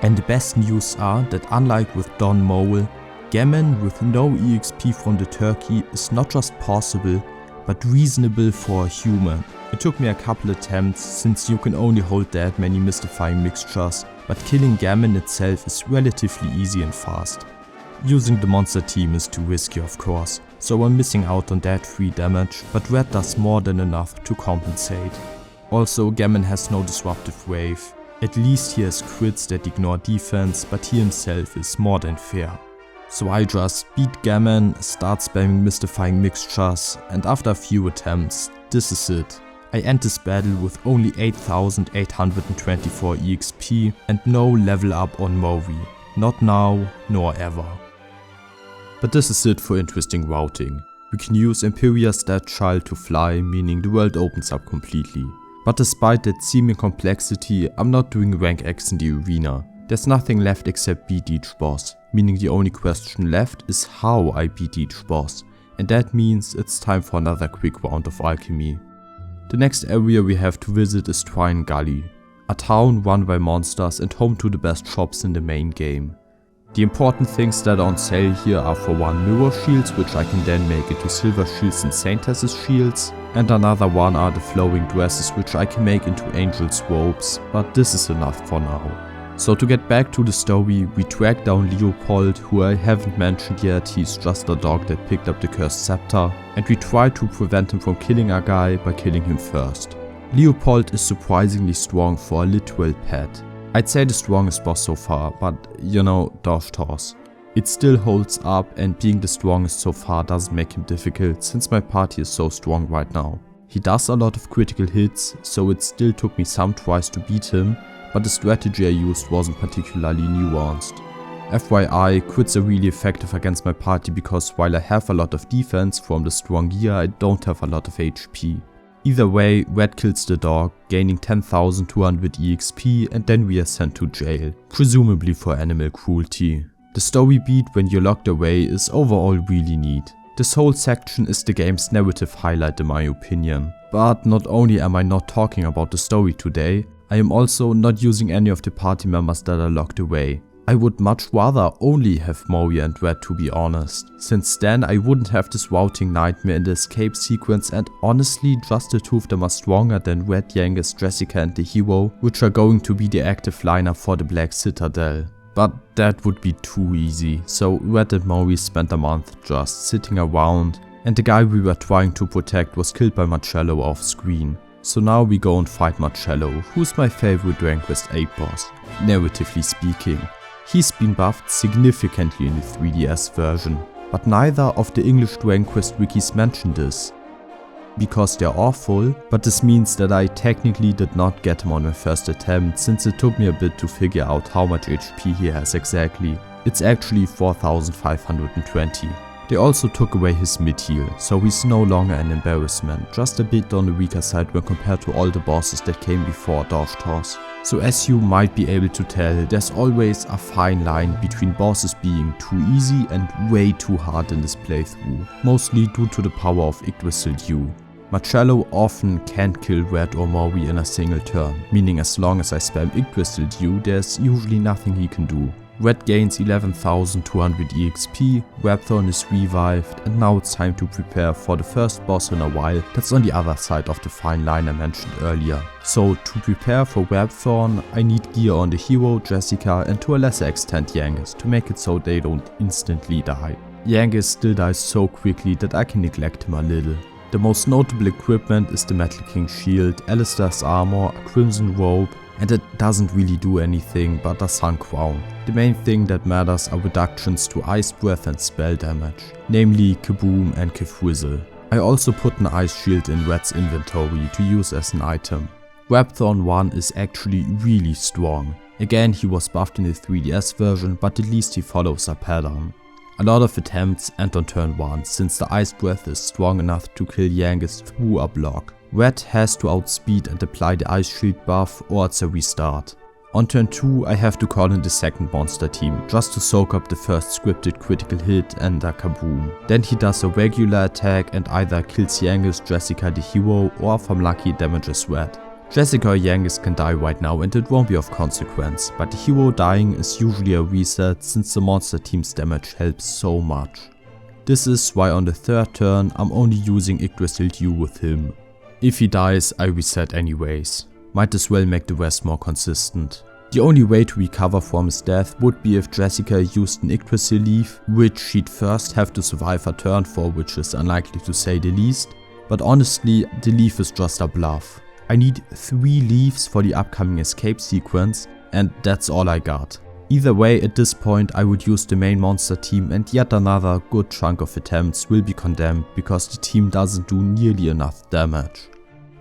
And the best news are that unlike with Don Mole, Gemon with no EXP from the turkey is not just possible, but reasonable for a human. It took me a couple attempts since you can only hold that many mystifying mixtures, but killing Gemon itself is relatively easy and fast. Using the monster team is too risky of course, so I'm missing out on that free damage, but Red does more than enough to compensate. Also, Gemon has no disruptive wave. At least he has crits that ignore defense, but he himself is more than fair. So I just beat Gemon, start spamming mystifying mixtures, and after a few attempts, this is it. I end this battle with only 8824 EXP and no level up on Movi. Not now, nor ever. But this is it for interesting routing. We can use Empyrea's dead child to fly, meaning the world opens up completely. But despite that seeming complexity, I'm not doing rank X in the arena. There's nothing left except beat each boss, meaning the only question left is how I beat each boss, and that means it's time for another quick round of alchemy. The next area we have to visit is Twine Gully, a town run by monsters and home to the best shops in the main game. The important things that are on sale here are for one mirror shields, which I can then make into silver shields and saintesses shields, and another one are the flowing dresses, which I can make into angels robes, but this is enough for now. So to get back to the story, we track down Leopold, who I haven't mentioned yet, he's just a dog that picked up the cursed scepter, and we try to prevent him from killing a guy by killing him first. Leopold is surprisingly strong for a literal pet. I'd say the strongest boss so far, but you know, Dorf Toss. It still holds up, and being the strongest so far doesn't make him difficult since my party is so strong right now. He does a lot of critical hits, so it still took me some tries to beat him, but the strategy I used wasn't particularly nuanced. FYI, crits are really effective against my party because while I have a lot of defense from the strong gear, I don't have a lot of HP. Either way, Red kills the dog, gaining 10,200 EXP, and then we are sent to jail, presumably for animal cruelty. The story beat when you're locked away is overall really neat. This whole section is the game's narrative highlight in my opinion. But not only am I not talking about the story today, I am also not using any of the party members that are locked away. I would much rather only have Mori and Red, to be honest, since then I wouldn't have this routing nightmare in the escape sequence, and honestly just the two of them are stronger than Red, Genghis, Jessica and the hero, which are going to be the active lineup for the Black Citadel. But that would be too easy, so Red and Mori spent a month just sitting around, and the guy we were trying to protect was killed by Marcello off screen. So now we go and fight Marcello, who's my favorite Dragon Quest VIII boss, narratively speaking. He's been buffed significantly in the 3DS version, but neither of the English Dragon Quest wikis mention this. Because they're awful, but this means that I technically did not get him on my first attempt, since it took me a bit to figure out how much HP he has exactly. It's actually 4,520. They also took away his mid-heal, so he's no longer an embarrassment, just a bit on the weaker side when compared to all the bosses that came before Dorf Toss. So as you might be able to tell, there's always a fine line between bosses being too easy and way too hard in this playthrough, mostly due to the power of Yggdrasil Dew. Marcello often can't kill Red or Mori in a single turn, meaning as long as I spam Yggdrasil Dew, there's usually nothing he can do. Red gains 11,200 EXP, Rapthorne is revived, and now it's time to prepare for the first boss in a while that's on the other side of the fine line I mentioned earlier. So to prepare for Rapthorne, I need gear on the hero, Jessica, and to a lesser extent Genghis to make it so they don't instantly die. Genghis still dies so quickly that I can neglect him a little. The most notable equipment is the Metal King shield, Alistair's armor, a crimson robe, and it doesn't really do anything but a sun crown. The main thing that matters are reductions to ice breath and spell damage, namely Kaboom and Kefrizzle. I also put an ice shield in Red's inventory to use as an item. Rapthorne 1 is actually really strong. Again, he was buffed in the 3DS version, but at least he follows a pattern. A lot of attempts end on turn 1, since the ice breath is strong enough to kill Genghis through a block. Red has to outspeed and apply the ice shield buff or it's a restart. On turn 2 I have to call in the second monster team, just to soak up the first scripted critical hit and a kaboom. Then he does a regular attack and either kills Genghis, Jessica the hero, or if I'm lucky damages Red. Jessica or Genghis can die right now and it won't be of consequence, but the hero dying is usually a reset since the monster team's damage helps so much. This is why on the third turn I'm only using Yggdrasil Dew with him. If he dies, I reset anyways. Might as well make the rest more consistent. The only way to recover from his death would be if Jessica used an Yggdrasil leaf, which she'd first have to survive a turn for, which is unlikely to say the least. But honestly, the leaf is just a bluff. I need 3 leaves for the upcoming escape sequence, and that's all I got. Either way, at this point I would use the main monster team, and yet another good chunk of attempts will be condemned because the team doesn't do nearly enough damage.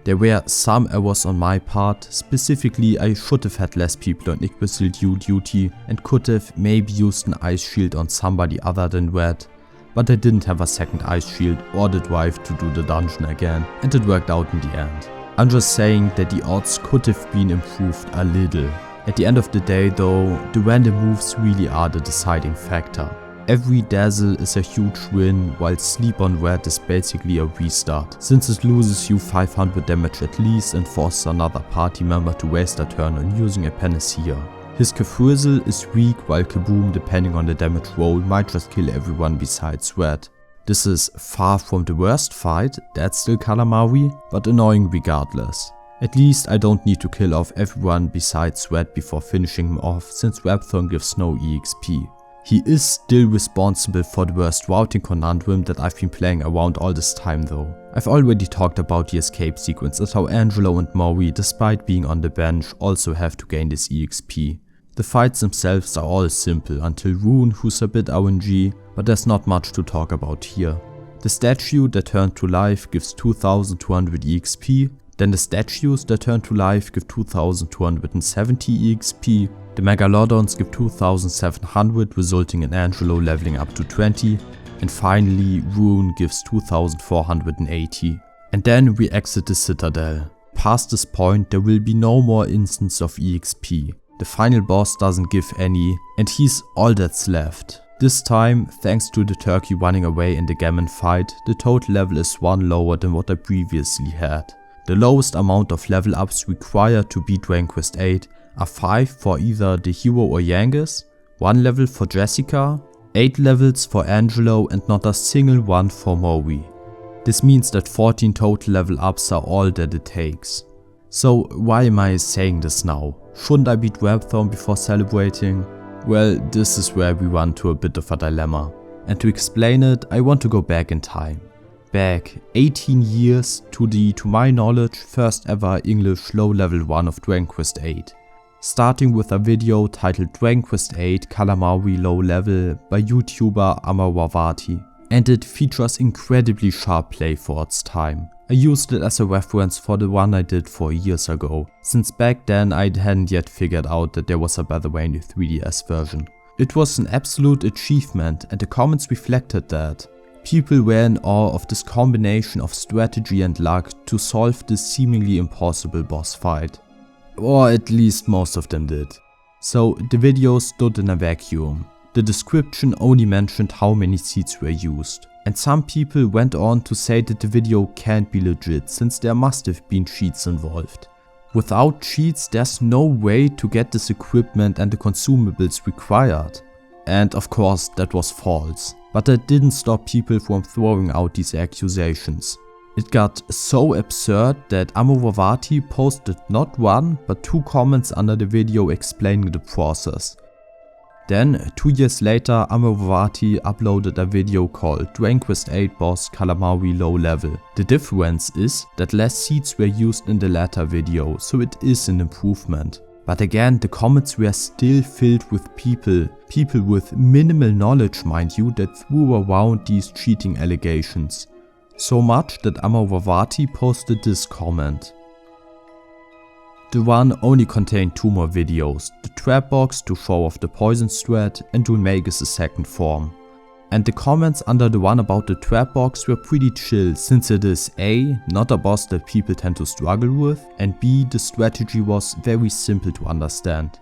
There were some errors on my part, specifically I should have had less people on Yggdrasil Dew duty and could have maybe used an ice shield on somebody other than Red, but I didn't have a second ice shield or the drive to do the dungeon again, and it worked out in the end. I'm just saying that the odds could have been improved a little. At the end of the day though, the random moves really are the deciding factor. Every dazzle is a huge win, while sleep on Red is basically a restart, since it loses you 500 damage at least and forces another party member to waste a turn on using a panacea. His Kefrizzle is weak, while Kaboom, depending on the damage roll, might just kill everyone besides Red. This is far from the worst fight, that's still Khalamari, but annoying regardless. At least I don't need to kill off everyone besides Red before finishing him off, since Rapthorne gives no EXP. He is still responsible for the worst routing conundrum that I've been playing around all this time though. I've already talked about the escape sequence and how Angelo and Mori, despite being on the bench, also have to gain this EXP. The fights themselves are all simple until Rune, who's a bit RNG, but there's not much to talk about here. The statue that turned to life gives 2200 EXP, then the statues that turn to life give 2270 EXP, the Megalodons give 2700 resulting in Angelo leveling up to 20, and finally Rune gives 2480. And then we exit the Citadel. Past this point there will be no more instance of EXP. The final boss doesn't give any, and he's all that's left. This time, thanks to the turkey running away in the Gemon fight, the total level is 1 lower than what I previously had. The lowest amount of level ups required to beat Dragon Quest VIII are 5 for either the hero or Yangus, 1 level for Jessica, 8 levels for Angelo and not a single one for Mori. This means that 14 total level ups are all that it takes. So why am I saying this now? Shouldn't I beat Rapthorne before celebrating? Well, this is where we run to a bit of a dilemma. And to explain it, I want to go back in time. Back 18 years to the, to my knowledge, first ever English low level run of Dragon Quest VIII. Starting with a video titled Dragon Quest VIII Khalamari Low Level by YouTuber Amaravati. And it features incredibly sharp play for its time. I used it as a reference for the one I did 4 years ago, since back then I hadn't yet figured out that there was a better way in the 3DS version. It was an absolute achievement and the comments reflected that. People were in awe of this combination of strategy and luck to solve this seemingly impossible boss fight. Or at least most of them did. So the video stood in a vacuum. The description only mentioned how many seeds were used. And some people went on to say that the video can't be legit since there must have been cheats involved. Without cheats there's no way to get this equipment and the consumables required. And of course that was false, but that didn't stop people from throwing out these accusations. It got so absurd that Amaravati posted not 1 but 2 comments under the video explaining the process. Then, 2 years later, Amaravati uploaded a video called Dragon Quest VIII Boss Khalamari Low Level. The difference is that less seeds were used in the latter video, so it is an improvement. But again, the comments were still filled with people with minimal knowledge mind you, that threw around these cheating allegations. So much that Amaravati posted this comment. The run only contained 2 more videos, the trap box to show off the poison thread and Dhoulmagus' second form. And the comments under the one about the trap box were pretty chill since it is A, not a boss that people tend to struggle with, and B, the strategy was very simple to understand.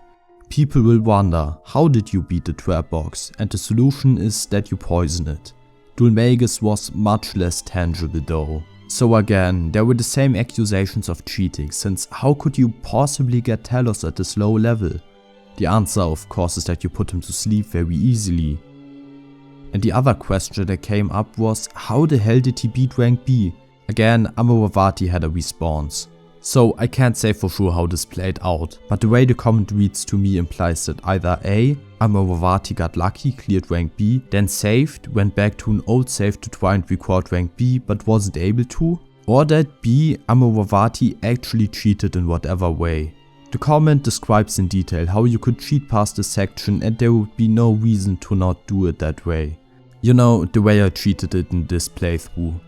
People will wonder, how did you beat the trap box? And the solution is that you poison it. Dhoulmagus was much less tangible though. So again, there were the same accusations of cheating, since how could you possibly get Talos at this low level? The answer of course is that you put him to sleep very easily. And the other question that came up was, how the hell did he beat rank B? Again, Amaravati had a response. So I can't say for sure how this played out, but the way the comment reads to me implies that either A, Amaravati got lucky, cleared rank B, then saved, went back to an old save to try and record rank B but wasn't able to, or that B, Amaravati actually cheated in whatever way. The comment describes in detail how you could cheat past this section and there would be no reason to not do it that way. You know, the way I cheated it in this playthrough.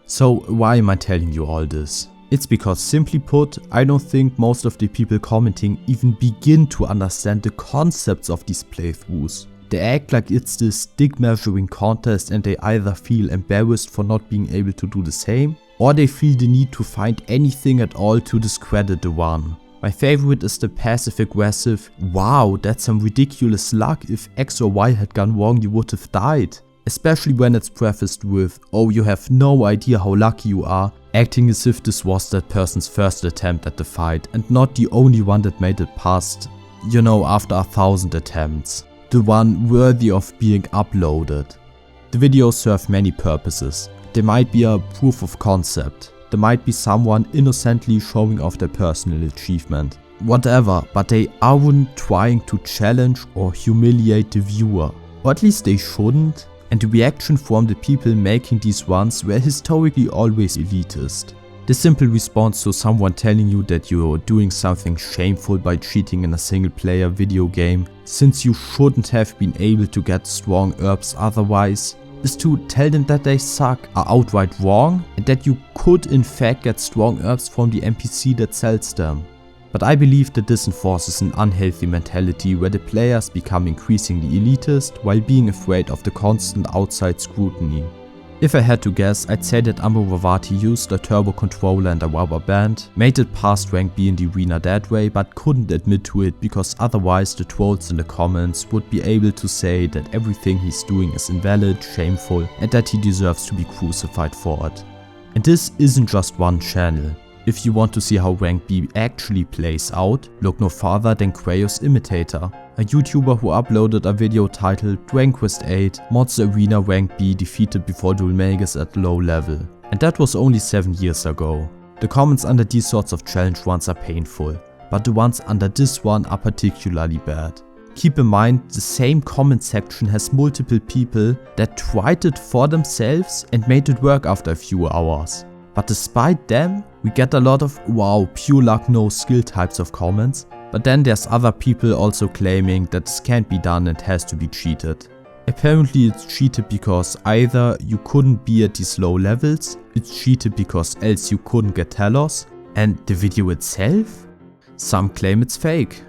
So why am I telling you all this? It's because, simply put, I don't think most of the people commenting even begin to understand the concepts of these playthroughs. They act like it's this stick measuring contest and they either feel embarrassed for not being able to do the same, or they feel the need to find anything at all to discredit the one. My favorite is the passive aggressive, wow, that's some ridiculous luck, if X or Y had gone wrong you would have died. Especially when it's prefaced with, oh you have no idea how lucky you are, acting as if this was that person's first attempt at the fight and not the only one that made it past, you know, after 1,000 attempts. The one worthy of being uploaded. The videos serve many purposes. They might be a proof of concept. There might be someone innocently showing off their personal achievement. whatever, but they aren't trying to challenge or humiliate the viewer. Or at least they shouldn't. And the reaction from the people making these runs were historically always elitist. The simple response to someone telling you that you're doing something shameful by cheating in a single player video game, since you shouldn't have been able to get strong herbs otherwise, is to tell them that they suck, are outright wrong, and that you could in fact get strong herbs from the NPC that sells them. But I believe that this enforces an unhealthy mentality where the players become increasingly elitist while being afraid of the constant outside scrutiny. If I had to guess, I'd say that Amburavati used a turbo controller and a rubber band, made it past rank B in the arena that way, but couldn't admit to it because otherwise the trolls in the comments would be able to say that everything he's doing is invalid, shameful, and that he deserves to be crucified for it. And this isn't just one channel. If you want to see how rank B actually plays out, look no farther than Kraos Imitator, a YouTuber who uploaded a video titled Dragon Quest VIII Monster Arena Rank B defeated before Dhoulmagus at low level. And that was only 7 years ago. The comments under these sorts of challenge runs are painful, but the ones under this one are particularly bad. Keep in mind, the same comment section has multiple people that tried it for themselves and made it work after a few hours. But despite them, we get a lot of wow, pure luck, no skill types of comments. But then there's other people also claiming that this can't be done and has to be cheated. Apparently it's cheated because either you couldn't be at these low levels, it's cheated because else you couldn't get Talos, and the video itself? Some claim it's fake.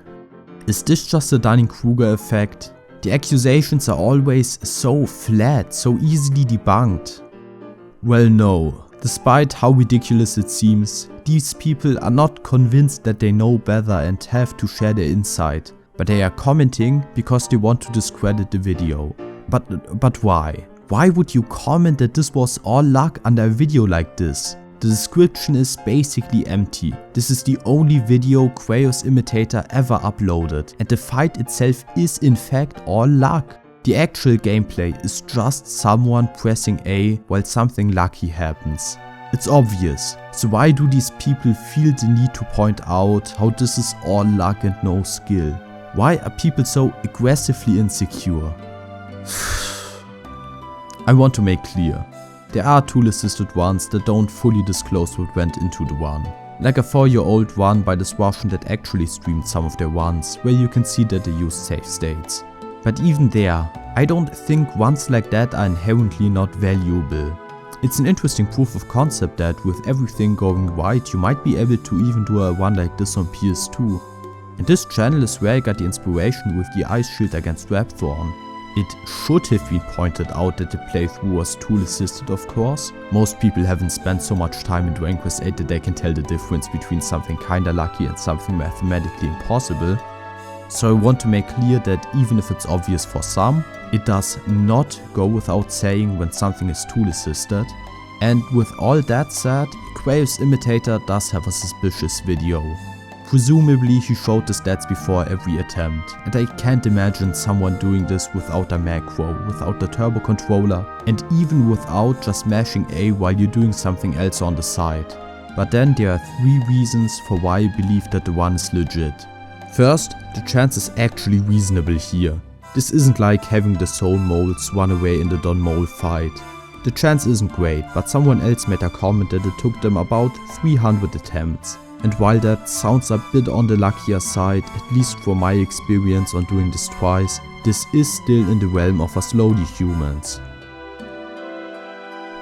Is this just a Dunning-Kruger effect? The accusations are always so flat, so easily debunked. Well, no. Despite how ridiculous it seems, these people are not convinced that they know better and have to share their insight, but they are commenting because they want to discredit the video. But why? Why would you comment that this was all luck under a video like this? The description is basically empty. This is the only video Kraos Imitator ever uploaded, and the fight itself is in fact all luck. The actual gameplay is just someone pressing A while something lucky happens. It's obvious, so why do these people feel the need to point out how this is all luck and no skill? Why are people so aggressively insecure? I want to make clear, there are tool-assisted runs that don't fully disclose what went into the run. Like a 4-year-old run by this Russian that actually streamed some of their runs, where you can see that they use save states. But even there, I don't think runs like that are inherently not valuable. It's an interesting proof of concept that with everything going right, you might be able to even do a run like this on PS2. And this channel is where I got the inspiration with the ice shield against Rapthorne. It should have been pointed out that the playthrough was tool assisted, of course. Most people haven't spent so much time in Dragon Quest VIII that they can tell the difference between something kinda lucky and something mathematically impossible. So I want to make clear that even if it's obvious for some, it does not go without saying when something is tool assisted. And with all that said, Kraos Imitator does have a suspicious video. Presumably he showed the stats before every attempt, and I can't imagine someone doing this without a macro, without the turbo controller, and even without just mashing A while you're doing something else on the side. But then there are 3 reasons for why I believe that the run is legit. First, the chance is actually reasonable here. This isn't like having the soul molds run away in the Don Mole fight. The chance isn't great, but someone else made a comment that it took them about 300 attempts. And while that sounds a bit on the luckier side, at least from my experience on doing this twice, this is still in the realm of us lowly humans.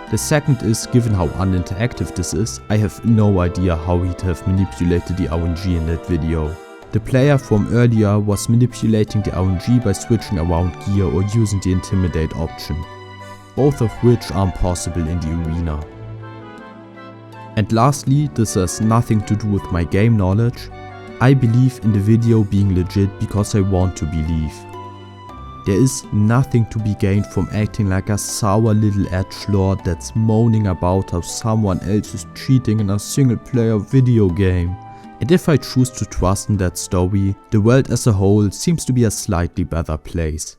The second is, given how uninteractive this is, I have no idea how he'd have manipulated the RNG in that video. The player from earlier was manipulating the RNG by switching around gear or using the intimidate option, both of which aren't possible in the arena. And lastly, this has nothing to do with my game knowledge. I believe in the video being legit because I want to believe. There is nothing to be gained from acting like a sour little edgelord that's moaning about how someone else is cheating in a single player video game. And if I choose to trust in that story, the world as a whole seems to be a slightly better place.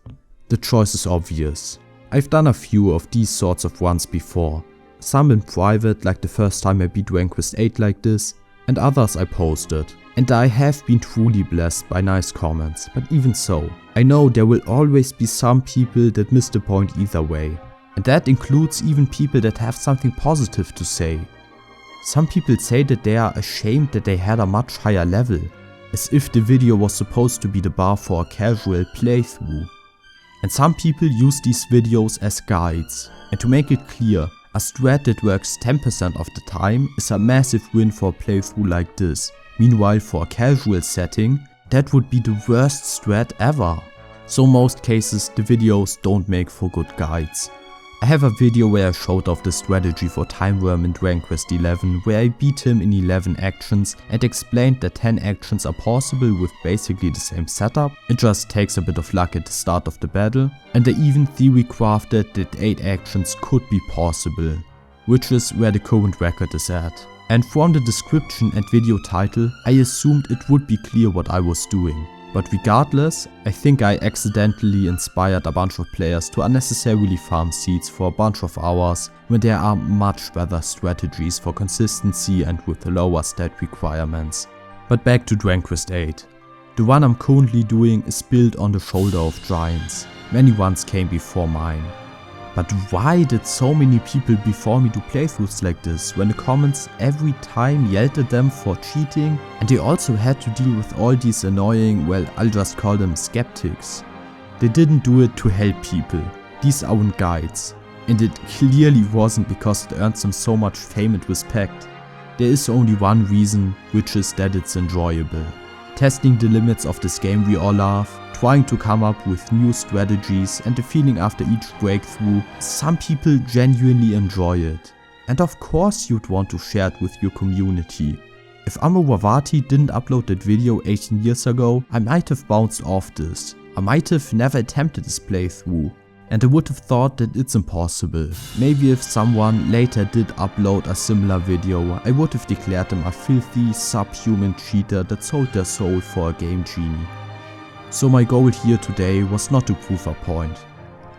The choice is obvious. I've done a few of these sorts of runs before. Some in private, like the first time I beat Dragon Quest VIII like this, and others I posted. And I have been truly blessed by nice comments, but even so, I know there will always be some people that miss the point either way. And that includes even people that have something positive to say. Some people say that they are ashamed that they had a much higher level, as if the video was supposed to be the bar for a casual playthrough. And some people use these videos as guides, and to make it clear, a strat that works 10% of the time is a massive win for a playthrough like this. Meanwhile, for a casual setting, that would be the worst strat ever. So in most cases, the videos don't make for good guides. I have a video where I showed off the strategy for Time Worm in Dragon Quest XI, where I beat him in 11 actions and explained that 10 actions are possible with basically the same setup. It just takes a bit of luck at the start of the battle, and I even theory crafted that 8 actions could be possible, which is where the current record is at. And from the description and video title, I assumed it would be clear what I was doing. But regardless, I think I accidentally inspired a bunch of players to unnecessarily farm seeds for a bunch of hours when there are much better strategies for consistency and with lower stat requirements. But back to Dragon Quest VIII. The one I'm currently doing is built on the shoulder of giants. Many ones came before mine. But why did so many people before me do playthroughs like this when the comments every time yelled at them for cheating, and they also had to deal with all these annoying, well, I'll just call them skeptics. They didn't do it to help people, these aren't guides, and it clearly wasn't because it earns them so much fame and respect. There is only one reason, which is that it's enjoyable. Testing the limits of this game we all love, trying to come up with new strategies, and the feeling after each breakthrough, some people genuinely enjoy it. And of course you'd want to share it with your community. If Amawavati didn't upload that video 18 years ago, I might have bounced off this. I might have never attempted this playthrough. And I would have thought that it's impossible. Maybe if someone later did upload a similar video, I would have declared them a filthy, subhuman cheater that sold their soul for a game genie. So my goal here today was not to prove a point.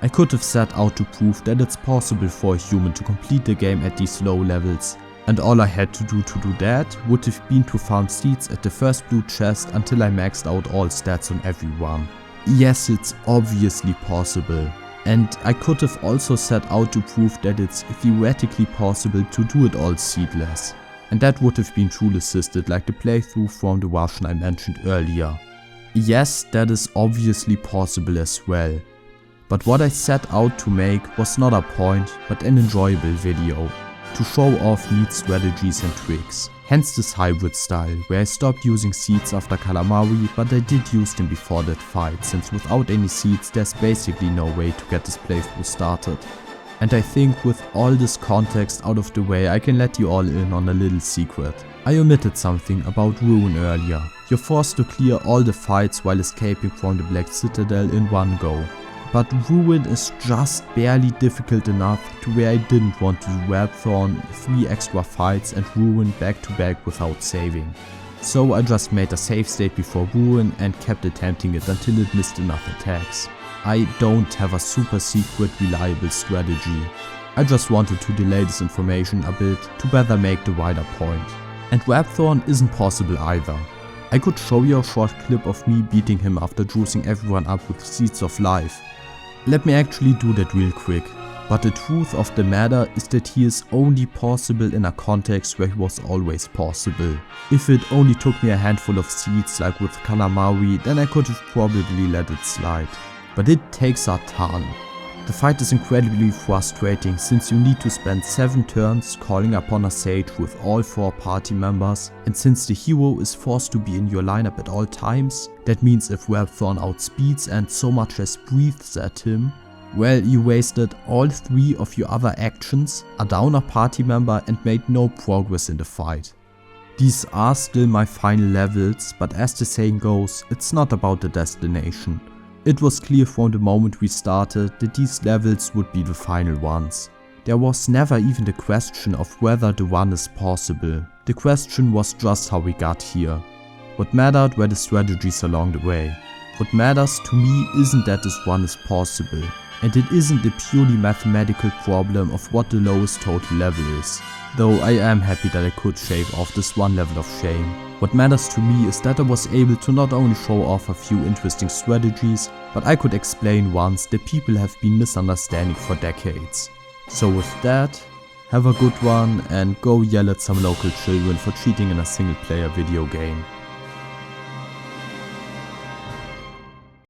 I could have set out to prove that it's possible for a human to complete the game at these low levels, and all I had to do that would have been to farm seeds at the first blue chest until I maxed out all stats on everyone. Yes, it's obviously possible. And I could have also set out to prove that it's theoretically possible to do it all seedless. And that would have been tool assisted like the playthrough from the Russian I mentioned earlier. Yes, that is obviously possible as well. But what I set out to make was not a point, but an enjoyable video. To show off neat strategies and tricks. Hence this hybrid style, where I stopped using seeds after Khalamari, but I did use them before that fight, since without any seeds there's basically no way to get this playthrough started. And I think with all this context out of the way, I can let you all in on a little secret. I omitted something about Ruin earlier. You're forced to clear all the fights while escaping from the Black Citadel in one go. But Ruin is just barely difficult enough to where I didn't want to do Rapthorne, 3 extra fights and Ruin back to back without saving. So I just made a save state before Ruin and kept attempting it until it missed enough attacks. I don't have a super secret reliable strategy. I just wanted to delay this information a bit to better make the wider point. And Rapthorne isn't possible either. I could show you a short clip of me beating him after juicing everyone up with Seeds of Life. Let me actually do that real quick. But the truth of the matter is that he is only possible in a context where he was always possible. If it only took me a handful of seeds like with Khalamari, then I could have probably let it slide. But it takes a ton. The fight is incredibly frustrating since you need to spend 7 turns calling upon a sage with all 4 party members, and since the hero is forced to be in your lineup at all times, that means if Rapthorne outspeeds and so much as breathes at him, well, you wasted all 3 of your other actions, are down a party member and made no progress in the fight. These are still my final levels, but as the saying goes, it's not about the destination. It was clear from the moment we started that these levels would be the final ones. There was never even the question of whether the run is possible. The question was just how we got here. What mattered were the strategies along the way. What matters to me isn't that this run is possible, and it isn't the purely mathematical problem of what the lowest total level is. Though I am happy that I could shave off this 1 level of shame. What matters to me is that I was able to not only show off a few interesting strategies, but I could explain ones that people have been misunderstanding for decades. So with that, have a good one and go yell at some local children for cheating in a single player video game.